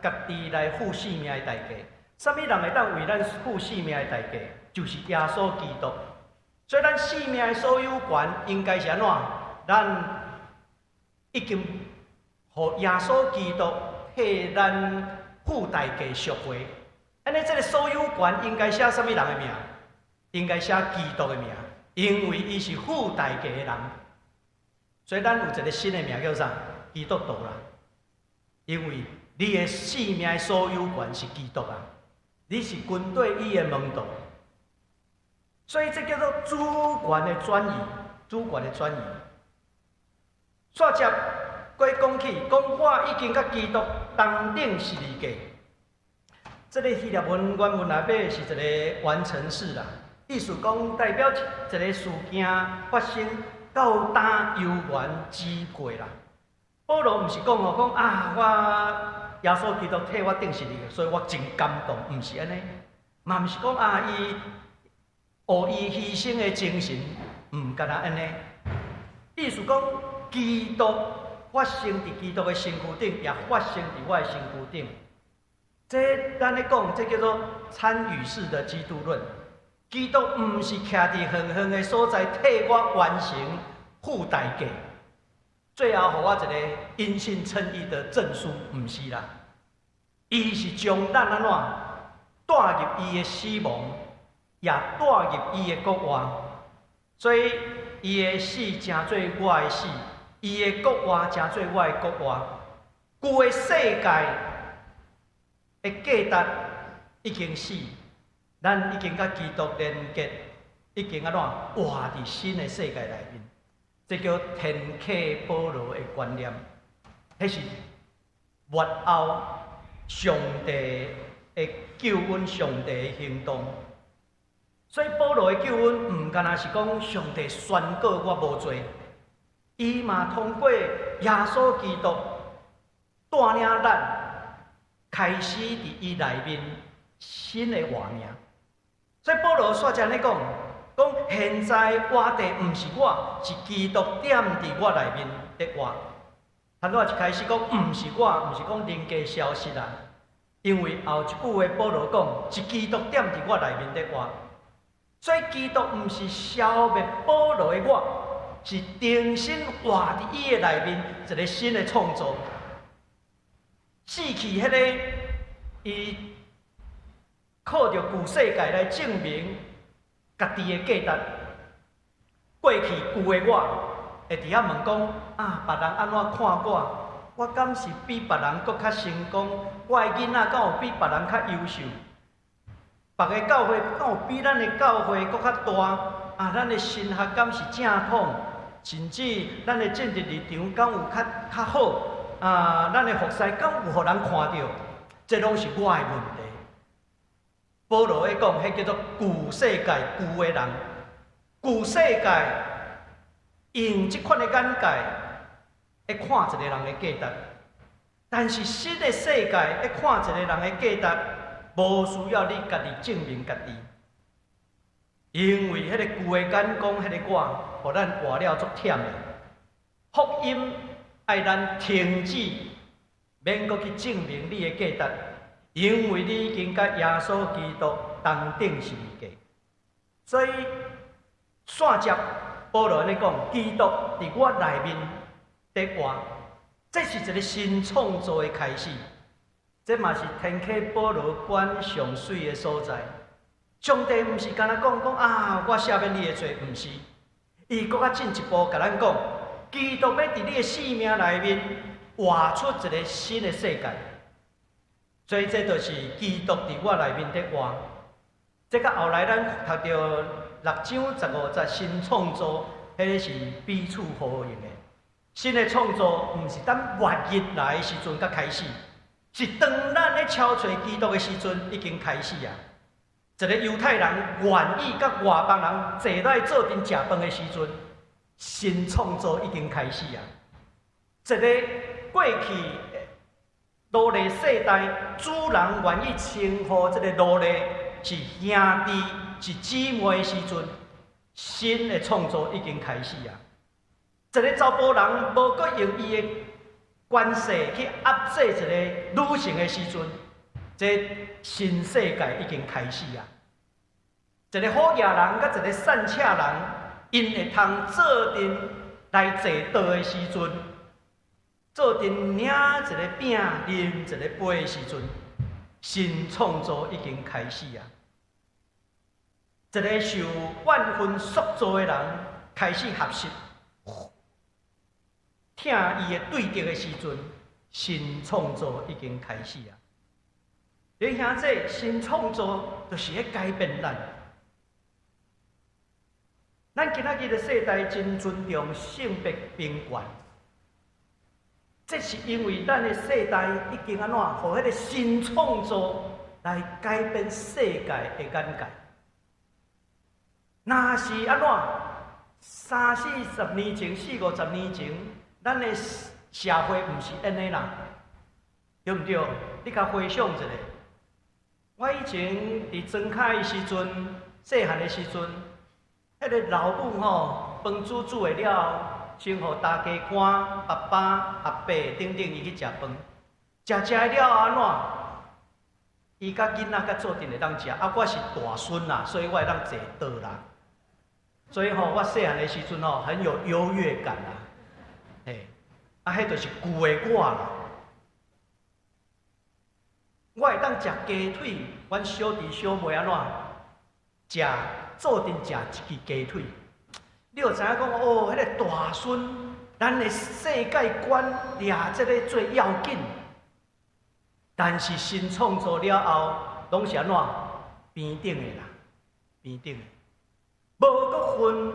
家己来付性命的代价。什么人会当为咱付性命的代价？就是耶稣基督。所以咱性命的所有权应该是安怎？咱已经互耶稣基督替咱付代价赎回。安尼，这个所有权应该写什么人的名？应该写基督的名，因为伊是付代价的人。所以咱有一个新的名叫啥？基督徒啦。因为你的性命的所有权是基督啊，你是军队伊的门徒。所以这叫做主权的转移，主权的转移。煞接过讲起，讲我已经甲基督同顶十字架。这个希腊文原文内底是一个完成式啦，意思讲代表一个事件发生到达游园之过啦。保罗毋是讲哦，讲啊，我耶稣基督替我顶十字架，所以我真感动，毋是安尼，嘛毋是讲啊伊。伊牺牲的精神，毋干那安尼。意思讲，基督发生伫基督的身躯顶，也发生伫我的身躯顶。这咱咧讲，这叫做参与式的基督论。基督毋是徛伫远远的所在替我完成付代价，最后互我一个因信称义的证书，毋是啦。伊是将咱安怎带入伊的死亡。也带入伊的国外，所以伊的死成做我的死，伊的国外成做我的国外。旧的世界的价值已经死，咱已经甲基督连结，已经安怎活伫新的世界内面，这叫天启保罗的观念，迄是末后上帝的救恩，上帝的行动。所以保罗的救恩，毋干那是讲上帝宣告我无罪，伊嘛通过耶稣基督带领咱开始伫伊内面新的活命。所以保罗煞这样咧讲现在活地毋是我，是基督点伫我内面的活。他拄仔一开始讲毋是我，毋是讲人格消失啦，因为后一句话保罗讲是基督点伫我内面的活。所以基督毋是消灭保罗的我，是重新活伫伊的内面一个新的创造。死去迄个伊靠着旧世界来证明家己的价值。过去旧的我会伫遐问讲别人安怎看我？我敢是比别人搁较成功？我的囡仔敢有比别人较优秀？别个教会敢有比咱的教会搁较大？咱的神学敢是正统？甚至咱的政治立场敢有较好？咱的服侍敢有互人看到？这拢是我的问题。保罗在讲，迄叫做旧世界旧的人，旧世界用即款的眼界来看一个人的价值，但是新的世界来看一个人的价值，无需要你家己证明家己，因为迄个旧的眼光，迄个我，互咱活了足忝的。福音爱咱停止，免阁去证明你的价值。因为你已经甲耶稣基督同等是一家，所以线接保罗咧讲，基督伫我内面在活，这是一个新创造的开始。这嘛是天启保罗观上水的所在。上帝毋是干那讲我赦免你的罪，毋是，伊搁较进一步甲咱讲，基督要伫你的生命内面活出一个新的世界。所以这就是基督伫我内面的活。这甲后来咱读到6章15节新创造，迄个是彼此呼应的。新的创造毋是等末日来的时阵才开始，是当咱咧超找基督的时阵已经开始啊。一个犹太人愿意甲外邦人坐来做阵食饭的时阵，新创造已经开始啊。一个过去奴隶世代，主人愿意称呼这个奴隶是兄弟、是姊妹的时阵，新的创造已经开始啊！一个查甫人无阁用伊的关系去压制一个女性的时阵，这新世界已经开始啊！一个好野人甲一个善车人，因会通做阵来坐道的时阵。做阵领一个饼、啉一个杯的时阵，新创造已经开始啊！一个受万分塑造的人开始合适，听伊的对敌的时阵，新创造已经开始啊！你兄这新创造就是咧改变咱。咱今仔日的世代真尊重性别平权。这是因为咱的世代已经安怎，互迄个新创造来改变世界的眼界。若是安怎，30-40年前、40-50年前，咱的社会毋是安尼啦，对毋对？你甲回想一下，我以前伫庄脚的时阵，细汉的时阵，迄个老母饭煮的了。先互大家看爸爸、阿伯等等伊去食饭，食了安怎？伊甲囡仔甲做阵会当食，我是大孙啦，所以我会当坐倒啦。所以我细汉的时阵很有优越感啦。嘿，迄就是旧的我啦。我会当食鸡腿，阮小弟小妹安怎？做阵食一支鸡腿。你就知影讲迄个大孙，咱的世界观掠这个最要紧。但是新创造了后，拢是安怎？边顶的啦，边顶的。无搁分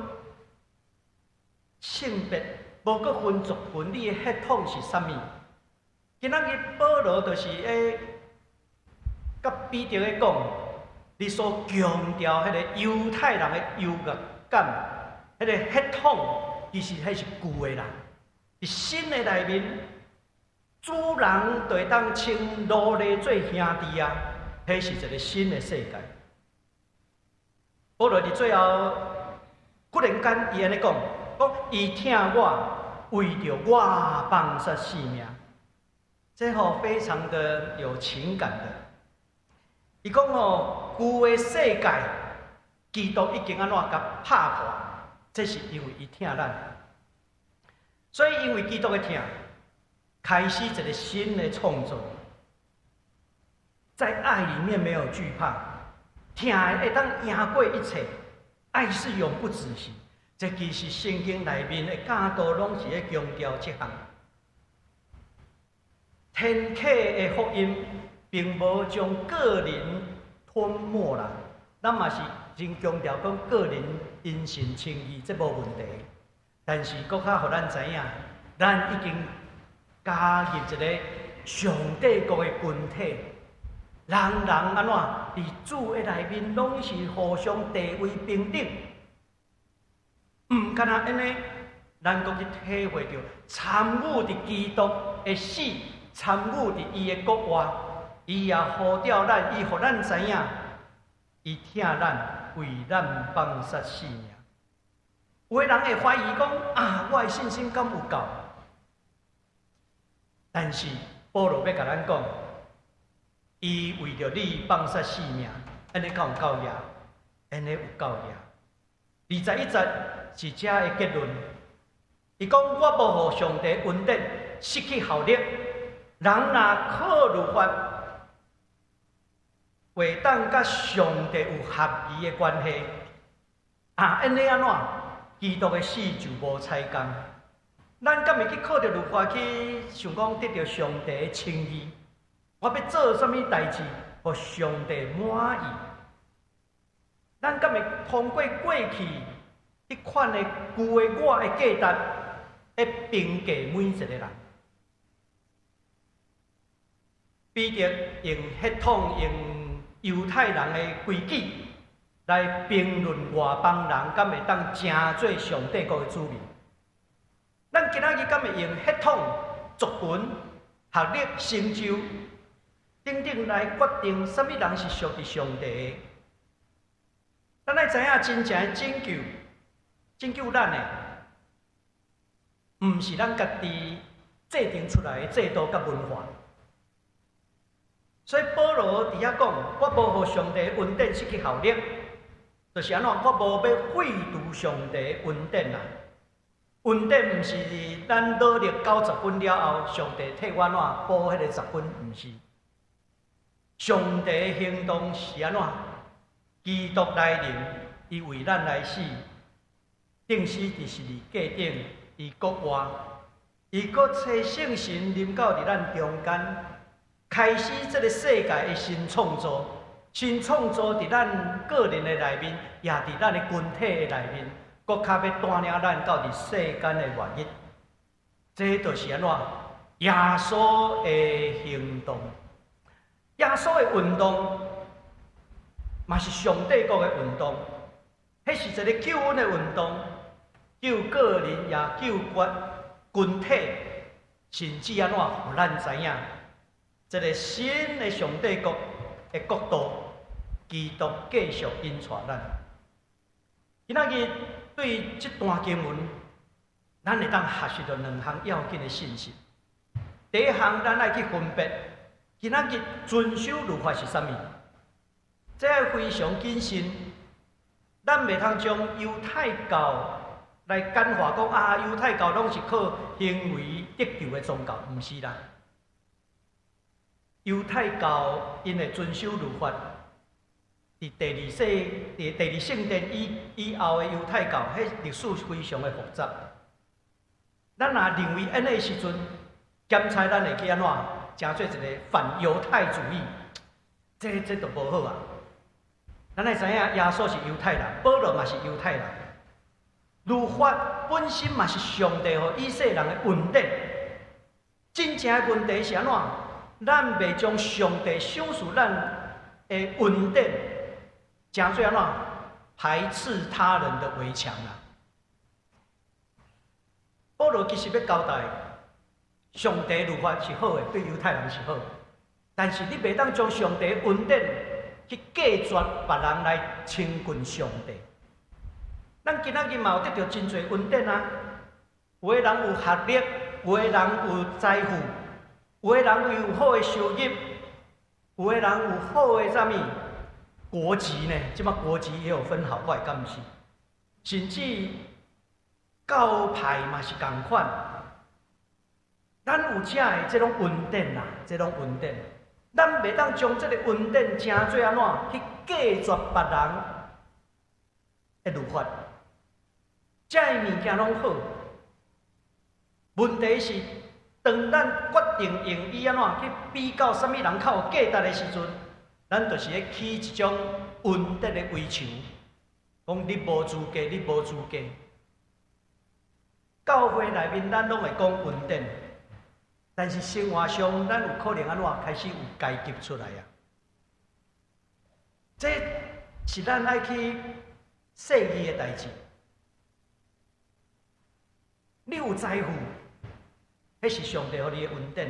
性别，无搁分族群，你的血统是啥物？今仔日保罗就是甲彼得咧讲，你所强调迄个犹太人的优越感，迄个血统，其实迄是旧的人。伫新的内面，主人就会当称奴隶做兄弟啊，迄是一个新的世界。保罗伫最后忽然间，伊安尼讲，伊听我为着我放下性命，这非常的有情感的。伊讲旧的世界，基督已经安怎甲拍破，这是因为伊听咱。所以，因为基督的疼，开始一个新的创作，在爱里面没有惧怕，疼会当赢过一切，爱是永不止息。这其实圣经内面的教导，拢是咧强调这项。天启的福音，并无将个人吞没啦，咱嘛是真强调讲个人因信称义，这无问题。但是，搁较互咱知影，咱已经加入一个上帝国的群体，人安怎伫主的内面，拢是互相地位平等。毋干那安尼，咱搁去体会到参与伫基督的死，参与伫伊的国活，伊也呼召咱，伊互咱知影，伊疼咱，为咱放下性命。有的人会怀疑讲我的信心敢有够？但是保罗要甲咱讲，伊为着你放下性命，安尼敢有够野？安尼有够野？21节是这的结论。伊讲我无互上帝恩典失去效力，人若靠律法，会当甲上帝有合宜的关系。安尼安怎？基督的死就无采工，咱敢会去靠着律法去想讲得到上帝的称义？我要做什么代志，互上帝满意？咱敢会通过过去迄款的旧的我的价值，来评价每一个人？彼得用血统、用犹太人的规矩来评论外邦人，敢会当成做上帝国的子民？咱今仔日敢会用血统、族群、学历、成就等等来决定什么人是属于上帝的？咱要知影真正的拯救咱的，毋是咱家己制定出来的制度甲文化。所以保罗伫遐讲，我无互上帝恩典失去效力。就是安怎？我无要废除上帝恩典啦。恩典毋是咱努力90分了后，上帝替我怎补迄个10分，毋是。上帝的行动是安怎？基督来临，伊为咱来死，定死伫十字架顶，伊国活，伊国找圣神临到伫咱中间，开始这个世界的新创造。新创造伫咱个人的内面，也伫咱的群体的内面，搁较要带领咱到伫世间的原因。这就是安怎？耶稣的行动，耶稣的运动，嘛是上帝国的运动。迄是一个救恩的运动，救个人也救群体，甚至安怎？互咱知影，这个新的上帝国的国度。基督继续引带咱。今仔日对这段经文，咱会当学习到2项要紧的信息。第一项，咱爱去分别，今仔日遵守律法是啥物？这非常谨慎。咱袂通将犹太教来简化讲犹太教拢是靠行为得救的宗教，毋是啦。犹太教因会遵守律法。伫第二圣殿以后的犹太教，迄历史非常的复杂。咱若认为安尼时阵，检查咱会去安怎，诚做一个反犹太主义，这就无好啊。咱来知影，耶稣是犹太人，保罗嘛是犹太人。律法本身嘛是上帝予以色列人的恩典。真正的问题是安怎？咱袂将上帝赏赐咱的恩典，诚做安怎？排斥他人的围墙啦。保罗其实要交代，上帝律法是好的，对犹太人是好的，但是你袂当将上帝的恩典去假绝别人来亲近上帝。咱今仔日嘛有得到真侪恩典啊！有的人有学历，有的人有财富，有的人有好的收入，有的人有好的啥物国籍呢？即摆国籍也有分好坏，敢毋是？甚至教派嘛是共款。咱有遮的这种恩典啦，这种恩典，咱袂当将这个恩典诚做安怎去假绝别人的律法。这个物件拢好，问题是，当咱决定用伊安怎去比较什么人较有价值的时阵，咱就是咧起一种恩德的围墙，讲你无资格，你无资格。教会内面咱拢会讲恩典，但是生活上咱有可能安怎开始有阶级出来啊？这是咱爱去设议的代志。你有财富，迄是上帝予你的恩典；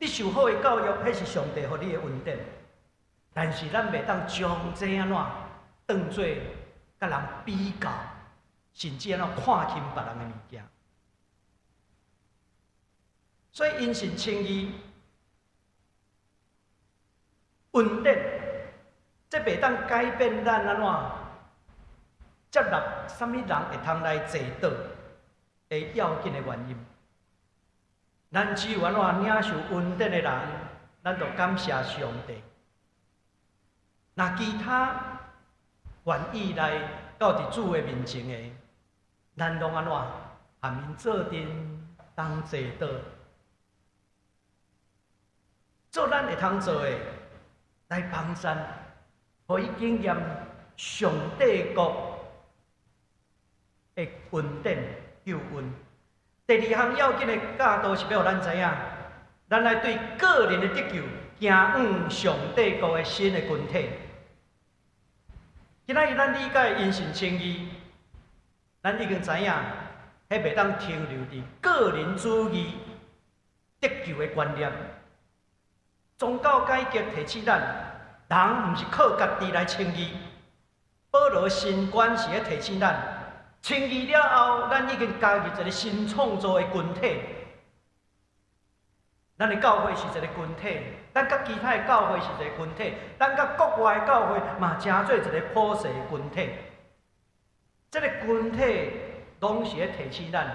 你受好的教育，迄是上帝予你的恩典。但是咱袂当将这安怎当做甲人比较，甚至安怎看轻别人的物件。所以因信称义、恩典，这袂当改变咱安怎接纳什么人会通来坐倒的要紧的原因。咱只有安怎领受恩典的人，咱就感谢上帝。那其他愿意来到伫主的面前的，咱拢安怎含因做阵当坐倒，做咱会通做的来帮咱，互伊经验上帝国的恩典救恩。第二项要紧的教导是要互咱知影，咱来对个人的得救，行往上帝国的新的群体。今仔日咱理解因信称义，咱已经知影，迄袂当停留伫个人主义得救的观念。宗教改革提醒咱，人毋是靠家己来称义。保罗新观是咧提醒咱，称义了后，咱已经加入一个新创造的群体。咱的教会是一个群体，咱甲其他的教会是一个群体，咱甲国外的教会嘛，诚做一个普世的群体。这个群体拢是咧提醒咱，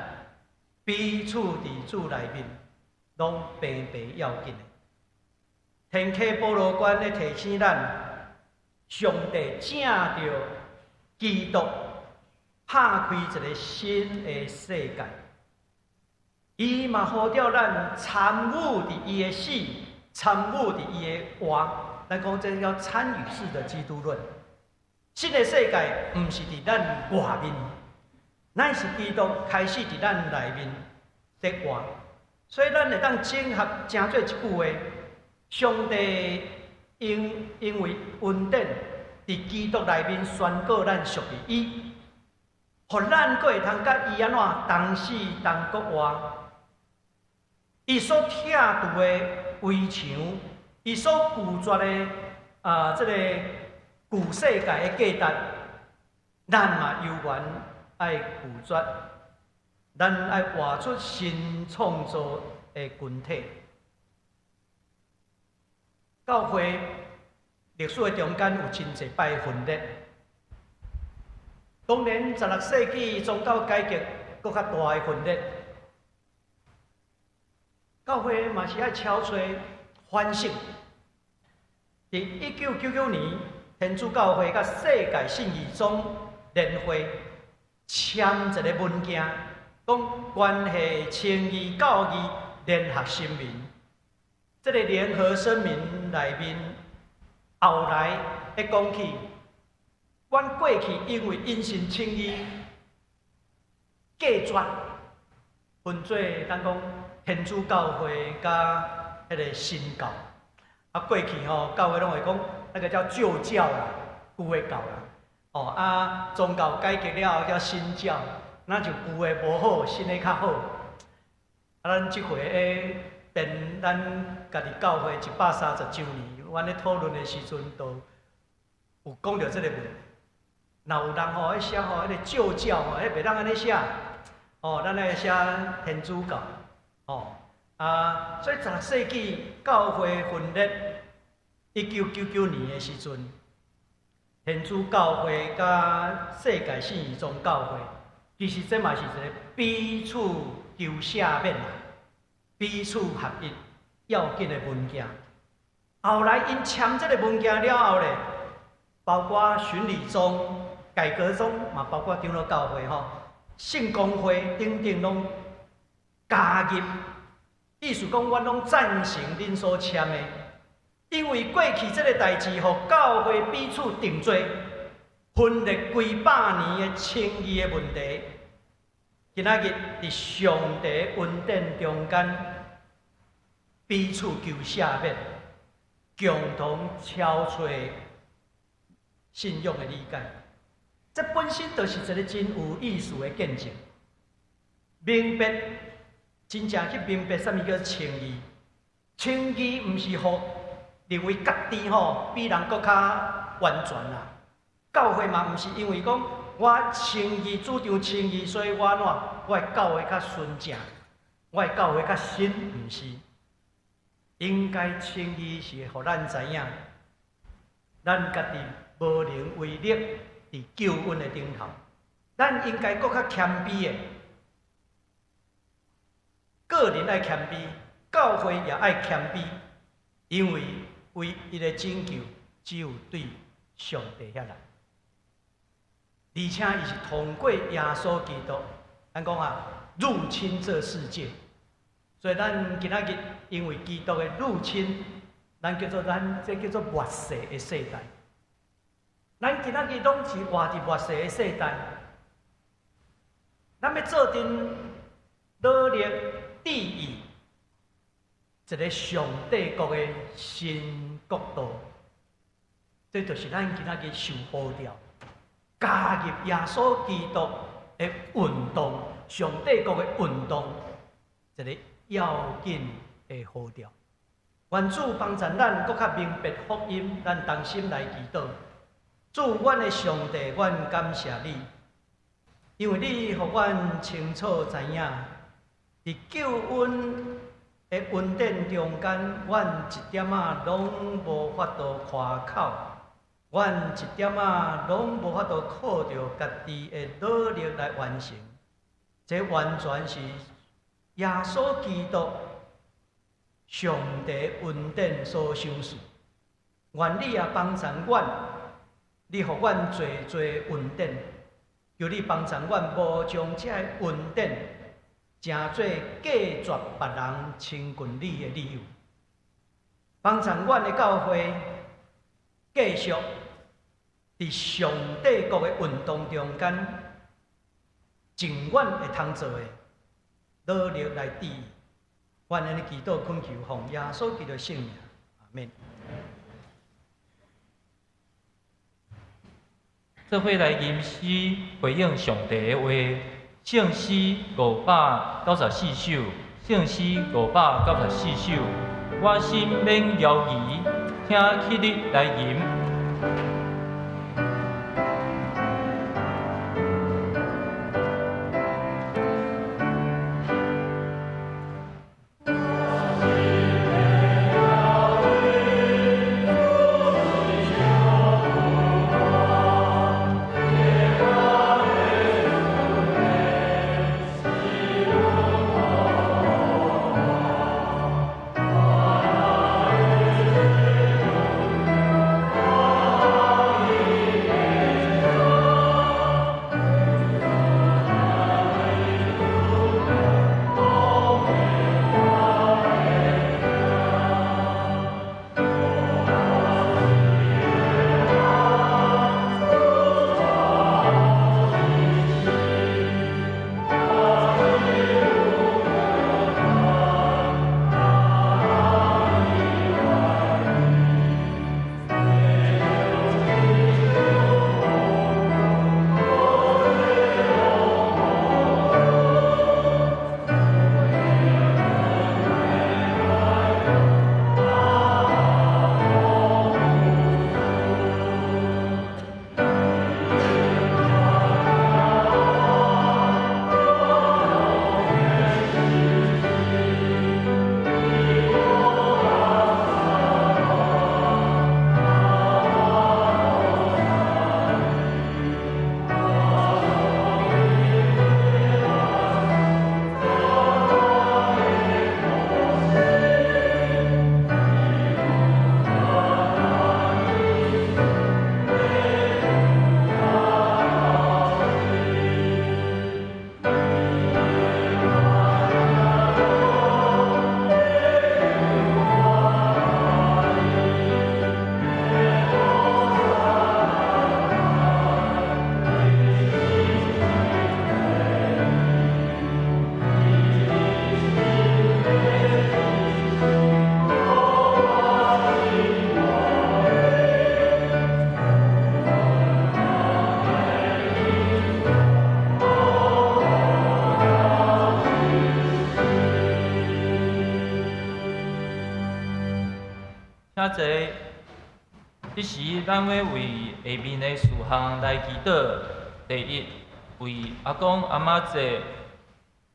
彼此伫主内面，拢平平要紧的。天启保罗观咧提醒咱，上帝正着基督拍开一个新的世界。伊嘛呼召咱参与伫伊的死，参与伫伊的活。咱讲这叫参与式的基督论。新的世界毋是伫咱外面，乃是基督开始伫咱内面在活。所以咱会当整合诚做一句话：上帝因为恩典伫基督内面宣告咱属于伊，互咱阁会通甲伊安怎同死同国活。伊所拆除的围墙，伊所拒绝的这个旧世界的价值，咱嘛犹原爱拒绝，咱爱活出新创造的群体。教会历史的中间有真侪摆分裂，当然16世纪宗教改革搁较大的分裂。教会嘛是爱敲吹反省。伫1999年，天主教会甲世界信义宗联会签一个文件，讲关系称义教义联合声明。这个联合声明内面，后来会讲起阮过去因为因信称义，隔绝分做咱讲天主教会甲迄个新教。过去教会拢会讲那个叫旧教啦，旧的教啦。宗教改革了后叫新教，那就旧的无好，新的较好。咱即回变咱家己教会130周年，阮咧讨论的时阵都有讲到即个问题。若有人迄写迄个旧教迄袂当安尼写，咱来写天主教，所以16世纪教会分裂，1999年的时阵，天主教会甲世界信义宗教会，其实这嘛是一个彼此求赦免啦，彼此合一要紧的文件。后来因签这个文件了后咧，包括巡礼宗、改革宗嘛，包括长老教会圣公会等等拢加入，意思讲，阮拢赞成恁所签的，因为过去这个代志，互教会彼此定罪，分裂几百年的称义的问题，今仔日伫上帝恩典中间，彼此求赦免，共同超出信仰的理解。这本身就是一个真有意思的见证，明白真正去明白什么叫称义。称义毋是互认为家己比人搁较完全啦。教会嘛，毋是因为讲我称义主张称义，所以我的教会较纯正，我的教会较新，毋是。应该称义是互咱知影，咱家己无能为力。伫救恩的顶头，咱应该搁较谦卑的，个人爱谦卑，教会也爱谦卑，因为唯一的拯救只有对上帝遐来，而且伊是通过耶稣基督，咱讲入侵这世界，所以咱今仔日因为基督的入侵，咱这叫做末世的世代。咱今仔日拢是活伫末世的世代，咱要做阵努力治愈一个上帝国的新国度，这就是咱今仔日受呼召，加入耶稣基督的运动，上帝国的运动，一个要紧的呼召。愿主帮助咱，搁较明白福音，咱同心来祈祷。主，阮的上帝，阮感谢你，因为你互阮清楚知影，伫救恩的恩典中间，阮一点仔拢无法度夸口，阮一点仔拢无法度靠着家己的努力来完成。这完全是耶稣基督上帝恩典所赏赐。愿你也帮助阮。你互阮做恩典，求你帮助阮，无将这恩典成做隔绝别人亲近你的理由。帮助阮的教会继续伫上帝国的运动中间，尽阮会通做的努力来治愈。愿安尼祈祷恳求，奉耶稣基督圣名，阿门。这会来吟诗回应上帝的话，圣诗594首，圣诗594首，我心免摇移，听起你来吟。侪，即时咱要为下面的事项来祈祷。第一，为阿公阿嬷节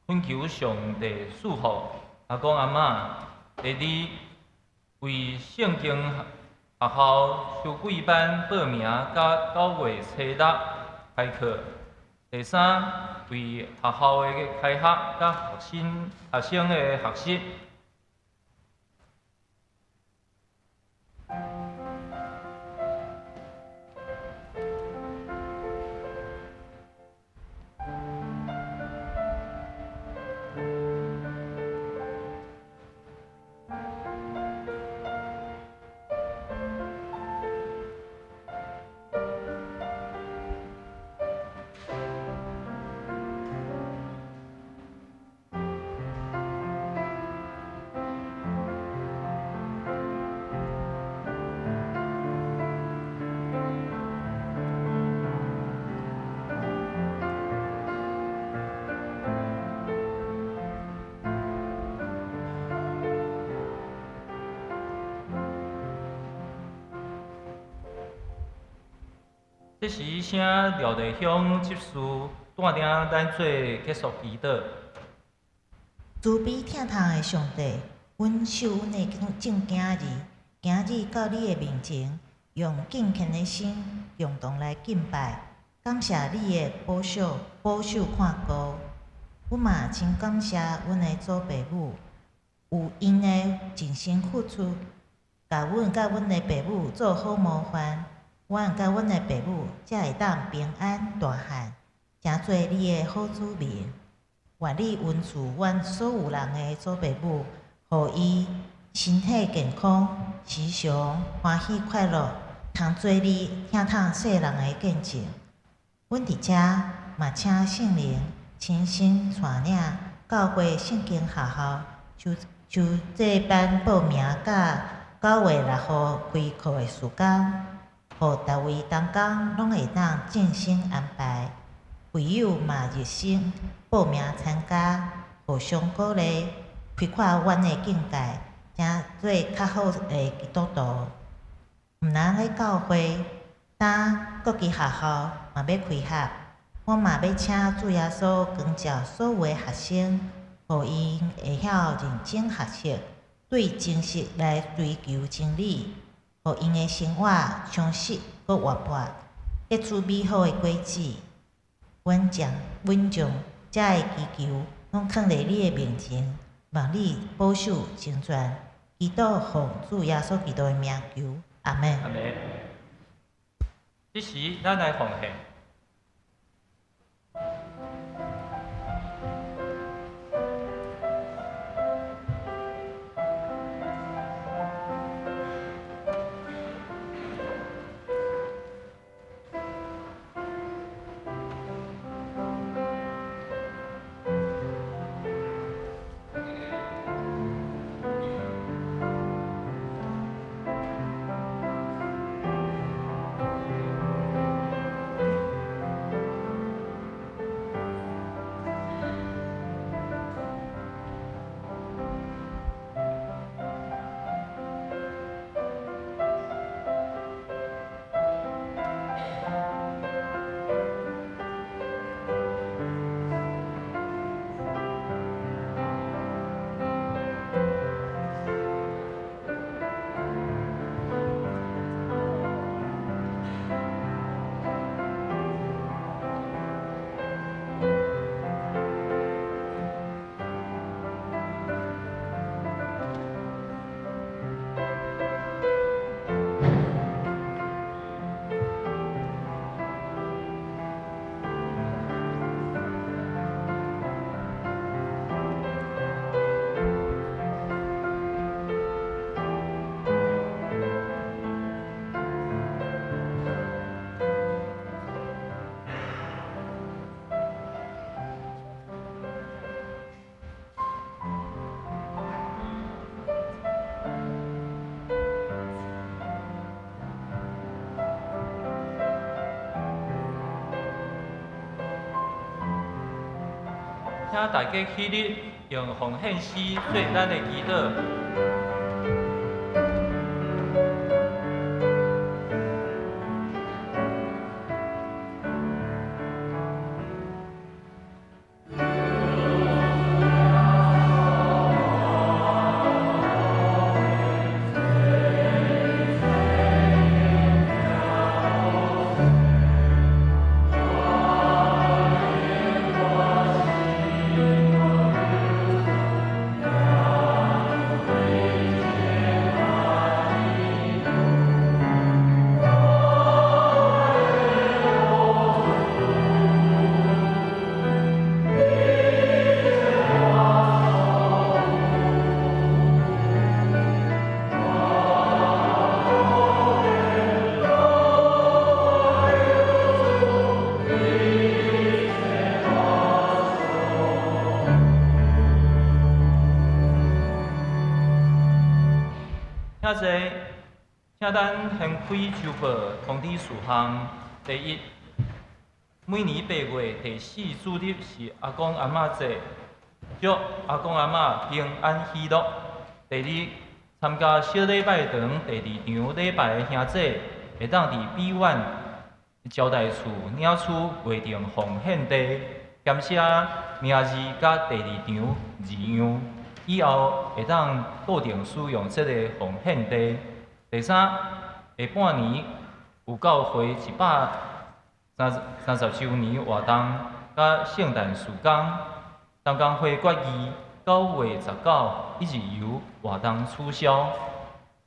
恳求上帝赐福阿公阿嬷。第二，为圣经学校秋季班报名到9月初6开课。第三，为学校的开学甲学生的学习。这时，请廖地乡执事带领咱做结束祈祷。慈悲疼痛的上帝，阮受阮的正今日到你的面前，用敬虔的心共同来敬拜，感谢你的保守看顾。阮嘛真感谢阮的祖爸母，有因的尽心付出，甲阮的爸母做好模范。阮甲阮的爸母才会当平安大汉，成做你的好子民。愿你恩赐阮所有人的祖爸母，互伊身体健康，时常欢喜快乐，通做你疼痛世人的见证。阮伫遮嘛请圣灵亲身带领教会圣经学校就这班报名甲9月6号开课的时间。互逐位同工拢会当尽心安排，会友嘛热心报名参加，互相鼓励，开阔阮的境界，成做较好的基督徒。毋通咧教会，当国际学校嘛要开学，我嘛要请主耶稣光照所有的学生，互因会晓认真学习，对真实来追求真理。互因的生活充实佮活泼，结出美好的果子。阮将遮的祈求，拢放伫你的面前，望你保守成全。祈祷奉主耶稣基督的名求，阿门。阿门。这时，咱来奉献。请大家起立，用奉献诗做咱的祈祷。请咱先开周报通知事项。第一，每年8月第4主日是阿公阿嬷节，祝阿公阿嬷平安喜乐。第二，参加小礼拜堂第2场礼拜的兄弟，会当伫美苑招待处领取约定奉献地，减写名字甲第2场字样，以后会当固定使用这个奉献地。第三，下半年有教会130周年活动甲圣诞树工，东港会决议9月19一直由活动取消。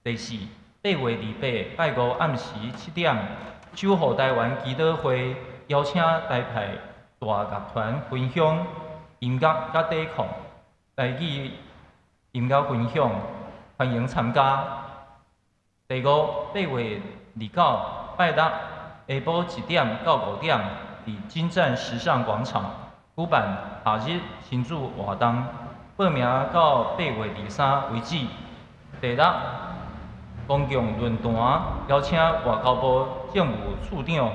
第四，8月28拜五暗时7点，守护台湾祈祷会邀请台派大乐团分享音乐甲抵抗台语音乐分享，欢迎参加。第五，8月29拜六下晡1点到5点，伫金站时尚广场举办夏日庆祝活动，报名到8月23为止。第六，公共论坛邀请外交部政务处长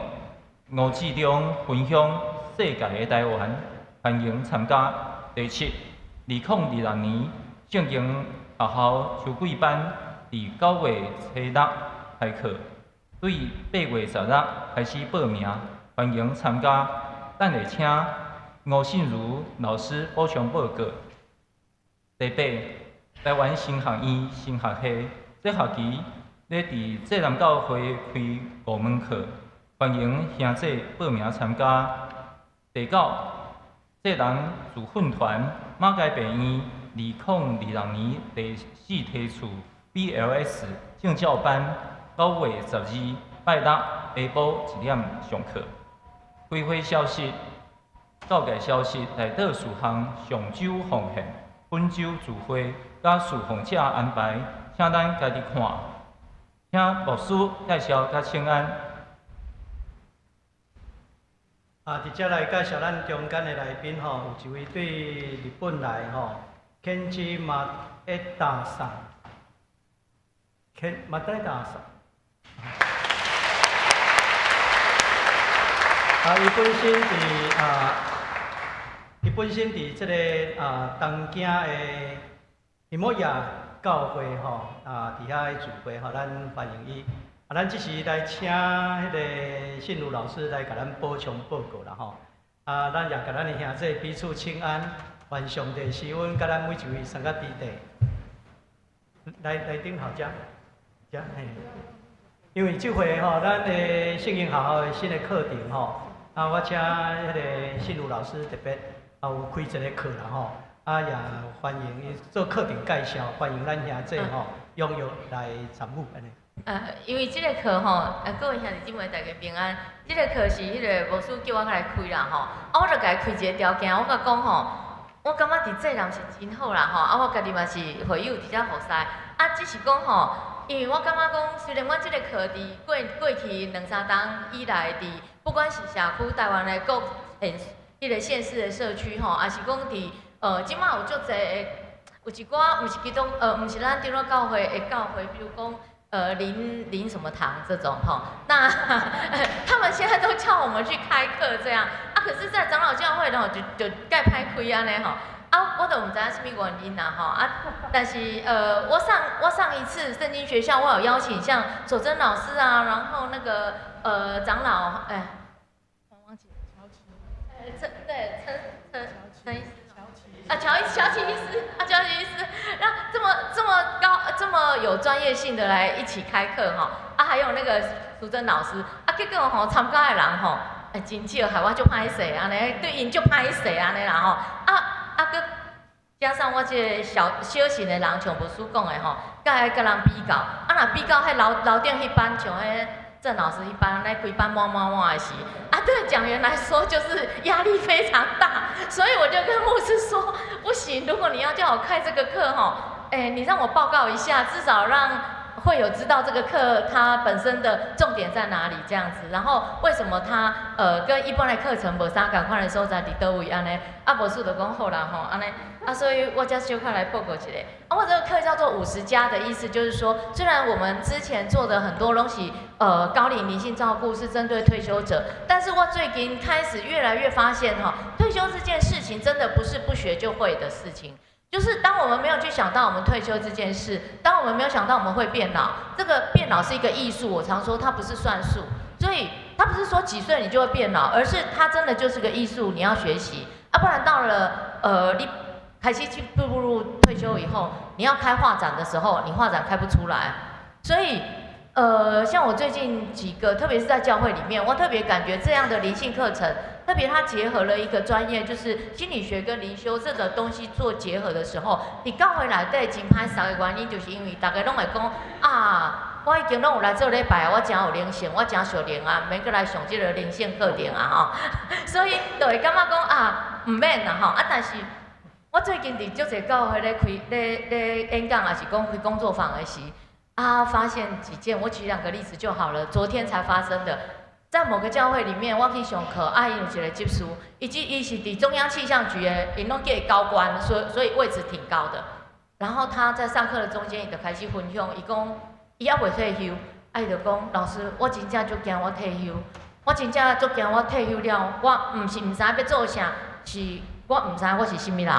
吴志忠分享世界的台湾，欢迎参加。第七，2026年圣经学校秋季班伫9月初6开课，对8月16开始报名，欢迎参加。等下请吴信如老师补充报告。第八，台湾新学院新学系这学期咧伫济南教会开5门课，欢迎兄弟报名参加。第九，济南自训团马街病院2026年第4梯次 BLS 正教班9月12拜六下晡1点上课。开会消息、告解消息内底事项上周奉献、本周聚会甲侍奉者安排，请咱家己看。请牧师介绍甲请安。直接来介绍咱中间的来宾吼，有一位对日本来吼，Kenji Maedaさん，Maedaさん。伊本身伫即个东京的伊摩亚教会吼，伫遐的聚会吼，咱欢迎伊。咱即时来请迄个信如老师来甲咱补充报告啦吼。咱也甲咱的兄弟彼此请安，愿上帝施恩，甲咱每一位送到地地。来顶头遮，嘿。因为即回吼，咱的圣经学校的新的课程吼，我请迄个信如老师特别有开一个课啦吼，也欢迎伊做课程介绍，欢迎咱兄弟吼踊跃来参与安尼。因为即个课吼，各位兄弟姊妹大家平安。即个课是迄个牧师叫我来开啦吼，我就甲伊开一个条件，我甲讲吼，我感觉伫济南是真好啦吼，我家己嘛是会友伫遮服侍，只是讲吼，因为我感觉讲，虽然阮即个课伫过去2-3冬以来伫，不管是社区台湾的各迄个县市的社区吼，也是讲伫即马有足侪有一寡毋是基督毋是咱长老教会的教会，比如讲。林什么堂这种哈，那他们现在都叫我们去开课这样可是，在长老教会呢，就盖拍开安尼吼我都唔知影什么原因啦吼但是我上一次圣经学校我有邀请像守贞老师啊，然后那个长老我忘记乔奇陈医师。乔奇医师那这么有专业性的来一起开课哈还有那个淑珍老师结果吼参加的人吼真少，害我足歹势安尼，对因足歹势安尼啦吼佮加上我这个小型的人，像牧师讲的吼，甲人比较若比较迄楼顶迄班像迄郑老师一般来规班满的时对讲员来说就是压力非常大，所以我就跟牧师说，不行，如果你要叫我开这个课吼，你让我报告一下，至少让会有知道这个课它本身的重点在哪里这样子，然后为什么它跟一般的课程无啥共款的所在伫倒位安尼，啊无事就讲好啦吼安尼，啊所以我才小快来报告一下。啊我这个课叫做50+的意思就是说，虽然我们之前做的很多东西，高龄灵性照顾是针对退休者，但是我最近开始越来越发现哈，退休这件事情真的不是不学就会的事情。就是当我们没有去想到我们退休这件事，当我们没有想到我们会变老，这个变老是一个艺术，我常说它不是算术，所以它不是说几岁你就会变老，而是它真的就是个艺术，你要学习，啊不然到了你开始去步入退休以后，你要开画展的时候，你画展开不出来，所以像我最近几个，特别是在教会里面，我特别感觉这样的灵性课程。特别它结合了一个专业，就是心理学跟灵修这个东西做结合的时候，你教会内底真歹势的原因，就是因为大家拢会讲啊，我已经拢有来做礼拜，我真有灵性，我真属灵啊，免过来上这个灵性课程啊吼，所以就会感觉讲啊，唔免啦吼啊，但是我最近伫足侪教会咧演讲，还是讲开工作坊的时，啊，发现几件，我举2个例子就好了，昨天才发生的。在某个教会里面，我去上课，啊，伊有一个执事，伊是伫中央气象局的，因拢叫伊高官，所以位置挺高的。然后他在上课的中间，伊就开始分享，伊讲伊还未退休，啊，伊就讲老师，我真正足惊我退休，我真正足惊我退休了，我唔知要做啥，是我唔知我是什么人。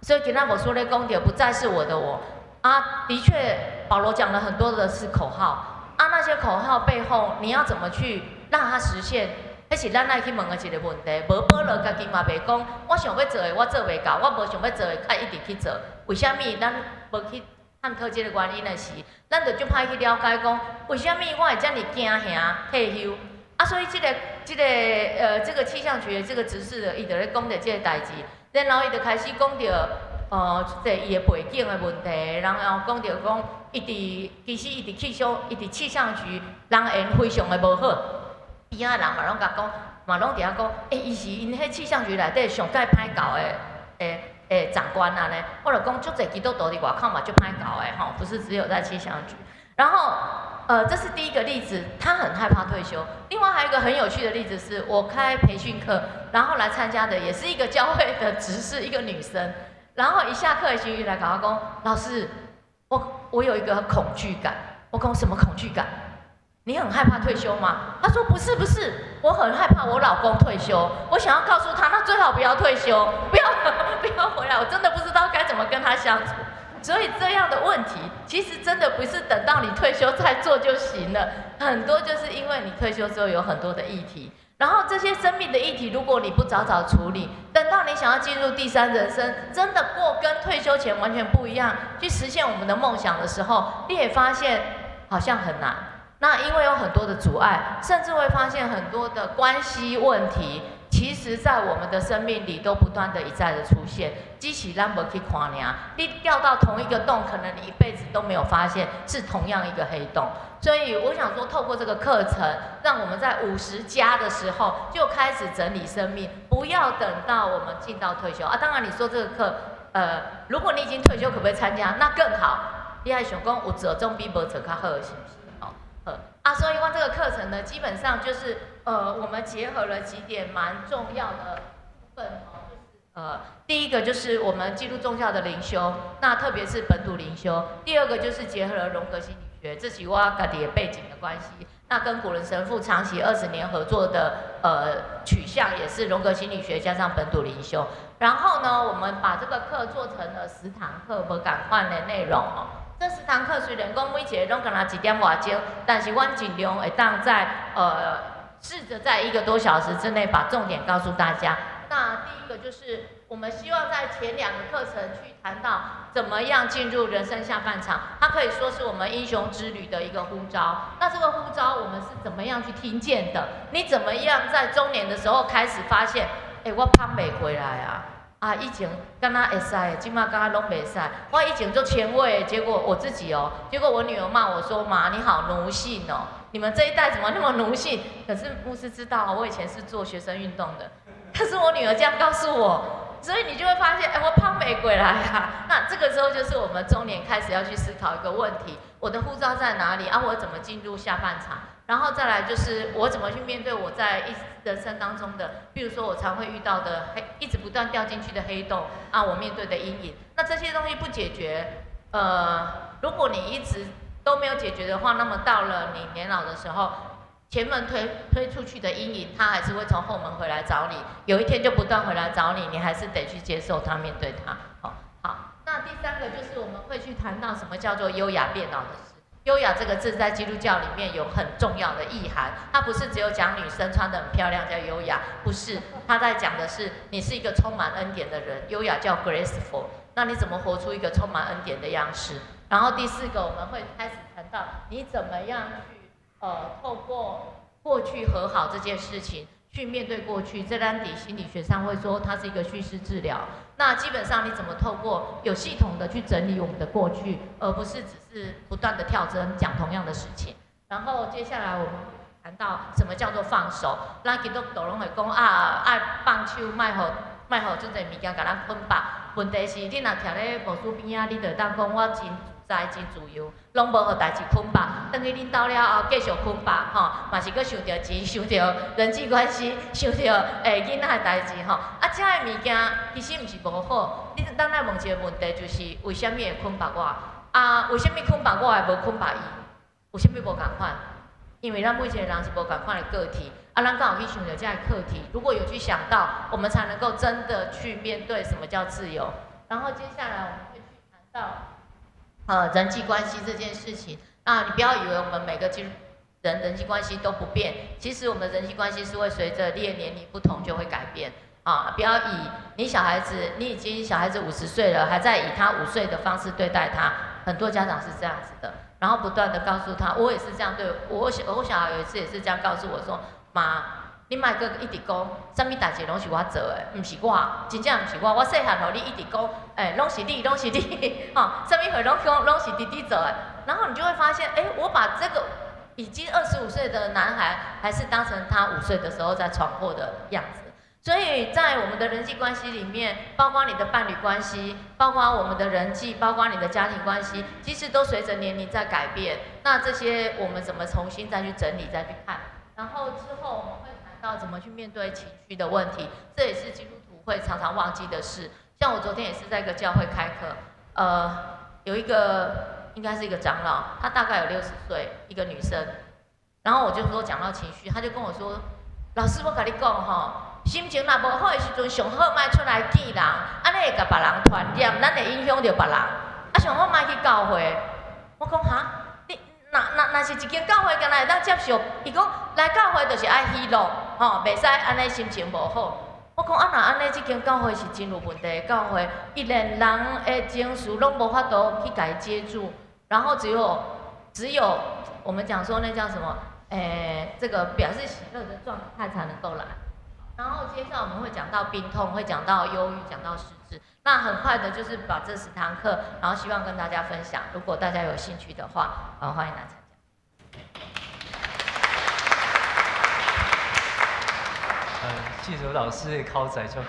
所以今仔我说咧讲到不再是我的我，啊，的确保罗讲了很多的是口号，啊，那些口号背后你要怎么去？让它实现，迄是咱爱去问的一个问题。无保罗家己嘛袂讲，我想要做的我做袂到，我无想要做的爱一直去做。为虾米咱无去探讨这个原因的是，咱就足歹去了解讲，为虾米我会这么惊吓退休？啊，所以这个气象局的这个执事的，伊就咧讲着这个代志，然后伊就开始讲着伊的背景的问题，然后讲着讲，其实伊伫气象局人缘非常的无好。边仔人嘛拢甲讲，嘛拢伫遐讲，伊是因迄气象局内底上介歹搞的长官啊呢。我就讲，足侪基督徒伫外口嘛足歹搞的吼，不是只有在气象局。然后这是第一个例子，他很害怕退休。另外还有一个很有趣的例子是，我开培训课，然后来参加的也是一个教会的执事，一个女生。然后一下课的时候来甲我讲，老师，我有一个恐惧感。我讲什么恐惧感？你很害怕退休吗？他说不是，我很害怕我老公退休。我想要告诉他，那最好不要退休，不要回来。我真的不知道该怎么跟他相处。所以这样的问题，其实真的不是等到你退休再做就行了。很多就是因为你退休之后有很多的议题，然后这些生命的议题，如果你不早早处理，等到你想要进入第3人生，真的过跟退休前完全不一样，去实现我们的梦想的时候，你也发现好像很难。那因为有很多的阻碍，甚至会发现很多的关系问题，其实在我们的生命里都不断的一再的出现。只是咱无去看尔，你掉到同一个洞，可能你一辈子都没有发现是同样一个黑洞。所以我想说，透过这个课程，让我们在50+的时候就开始整理生命，不要等到我们进到退休啊。当然你说这个课，如果你已经退休，可不可以参加？那更好。你还想讲有做总比无做较好，是不是？所以这个课程呢，基本上就是我们结合了几点蛮重要的部分就是第一个就是我们基督宗教的灵修，那特别是本土灵修；第二个就是结合了荣格心理学，这是我家己的背景的关系。那跟古伦神父长期20年合作的取向也是荣格心理学加上本土灵修。然后呢，我们把这个课做成了10堂课，不赶快的内容哦。这10堂课虽然讲每一个拢敢若1点外钟，但是阮尽量会当在试着在1个多小时之内把重点告诉大家。那第一个就是我们希望在前2个课程去谈到怎么样进入人生下半场，它可以说是我们英雄之旅的一个呼召。那这个呼召我们是怎么样去听见的？你怎么样在中年的时候开始发现，我胖袂回来啊！以前敢若会使，今嘛敢若拢袂使。我以前做前卫，结果我自己结果我女儿骂我说：“妈，你好奴性哦！你们这一代怎么那么奴性？”可是牧师知道，我以前是做学生运动的。可是我女儿这样告诉我，所以你就会发现，哎，我胖没回来啊。那这个时候就是我们中年开始要去思考一个问题：我的护照在哪里啊？我怎么进入下半场？然后再来就是我怎么去面对我在人生当中的，比如说我常会遇到的一直不断掉进去的黑洞啊，我面对的阴影。那这些东西不解决，如果你一直都没有解决的话，那么到了你年老的时候，前门推出去的阴影，它还是会从后门回来找你，有一天就不断回来找你，你还是得去接受它，面对它。好，那第三个就是我们会去谈到什么叫做优雅变老的事。优雅这个字在基督教里面有很重要的意涵，它不是只有讲女生穿得很漂亮叫优雅，不是，它在讲的是你是一个充满恩典的人，优雅叫 graceful， 那你怎么活出一个充满恩典的样式？然后第四个我们会开始谈到你怎么样去透过过去和好这件事情去面对过去，在兰迪心理学上会说它是一个叙事治疗。那基本上你怎么透过有系统的去整理我们的过去，而不是只是不断的跳针讲同样的事情。然后接下来我们谈到什么叫做放手。咱基督徒拢会讲啊，爱放手，卖互即个物件甲咱捆绑。问题是你若徛咧牧师边仔，你就当讲我真自在真自由，拢无互代志捆绑。等于恁到了后继续捆绑吼，嘛是搁想着钱，想着人际关系，想着囡仔的代志吼。啊，遮个物件其实毋是无好。你当来问一个问题，就是为虾米会捆绑我？啊，为虾米捆绑我还无捆绑伊？有虾米无共款？因为咱每一个人是无共款的个体。啊，咱刚好去想着这样的课题，如果有去想到，我们才能够真的去面对什么叫自由。然后接下来我们会去谈到，人际关系这件事情。啊，你不要以为我们每个人际关系都不变，其实我们人际关系是会随着你的年龄不同就会改变。啊，不要以你小孩子，你已经小孩子50岁了，还在以他5岁的方式对待他，很多家长是这样子的，然后不断的告诉他，我也是这样对我小孩有一次也是这样告诉我说。妈，你莫阁一直讲，啥物代志拢是我做的，毋是我，真正毋是我。我细汉互你一直讲，拢是你，拢是你，吼，啥物货拢讲，拢是弟弟做的。然后你就会发现，我把这个已经25岁的男孩，还是当成他5岁的时候在闯祸的样子。所以在我们的人际关系里面，包括你的伴侣关系，包括我们的人际，包括你的家庭关系，其实都随着年龄在改变。那这些我们怎么重新再去整理，再去看？然后之后我们会谈到怎么去面对情绪的问题，这也是基督徒会常常忘记的事。像我昨天也是在一个教会开课，有一个应该是一个长老，她大概有60岁，一个女生。然后我就说讲到情绪，她就跟我说：“老师，我跟你讲吼，心情若无好的时阵，上好莫出来见人，安尼会甲别人传染，咱会影响到别人。啊，上好莫去教会。”我讲哈。那是一间教会，敢若会当接受？伊讲来教会就是爱喜乐，吼，袂使安尼心情无好。我讲啊，若安尼，这间教会是真有问题的教会，伊连人的情绪拢无法度去甲伊接住，然后只有我们讲说那叫什么？这个表示喜乐的状态才能够来。然后接下来我们会讲到病痛，会讲到忧郁，讲到失智。那很快的就是把这10堂课，然后希望跟大家分享。如果大家有兴趣的话，欢迎来参加。季如老师的口才足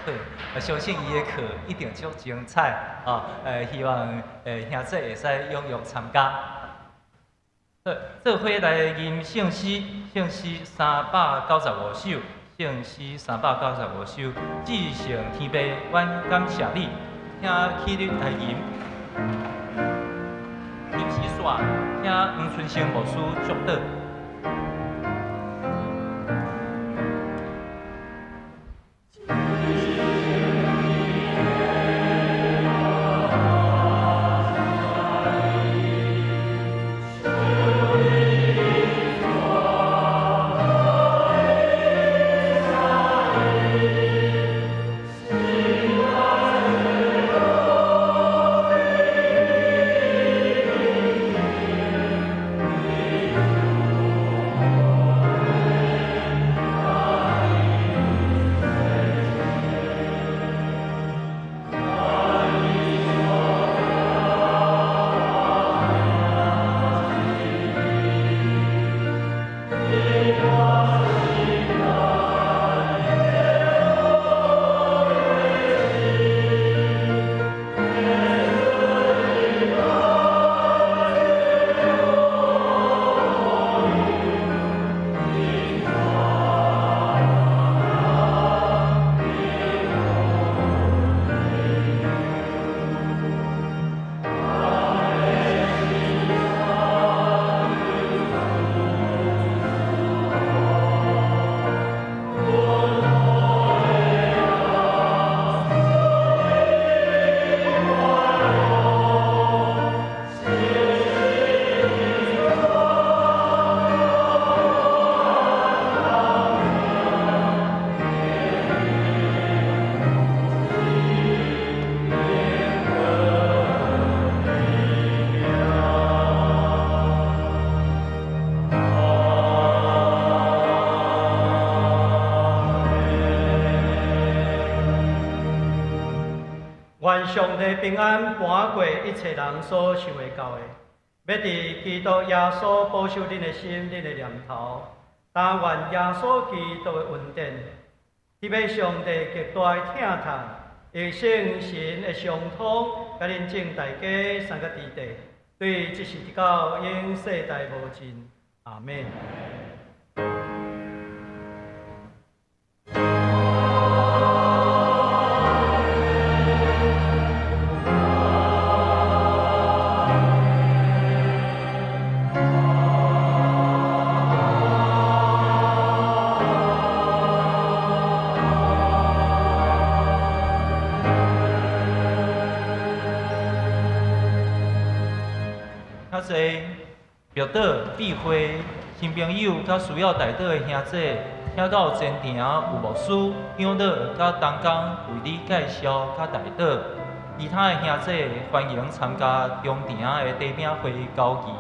好，相信伊的课一定足精彩啊！希望兄弟会使踊跃参加。这回来吟圣诗395首。圣诗395首，至圣天父，阮感谢你，请起立来吟。吟诗煞，请黄春生牧师祝祷。愿上帝平安搬过一切人所想会到的，要伫基督耶稣保守恁的心、恁的念头。但愿耶稣基督的恩典，特别上帝极大的疼痛，以圣神的相通，甲恁众大家三个地地，对即时直到永世代无尽。阿门。较侪庙岛、聚会、新朋友，甲需要带岛的兄姐，听到前庭有牧师、长老甲同工为你介绍甲带岛，其他的兄姐欢迎参加中庭的地饼会交期。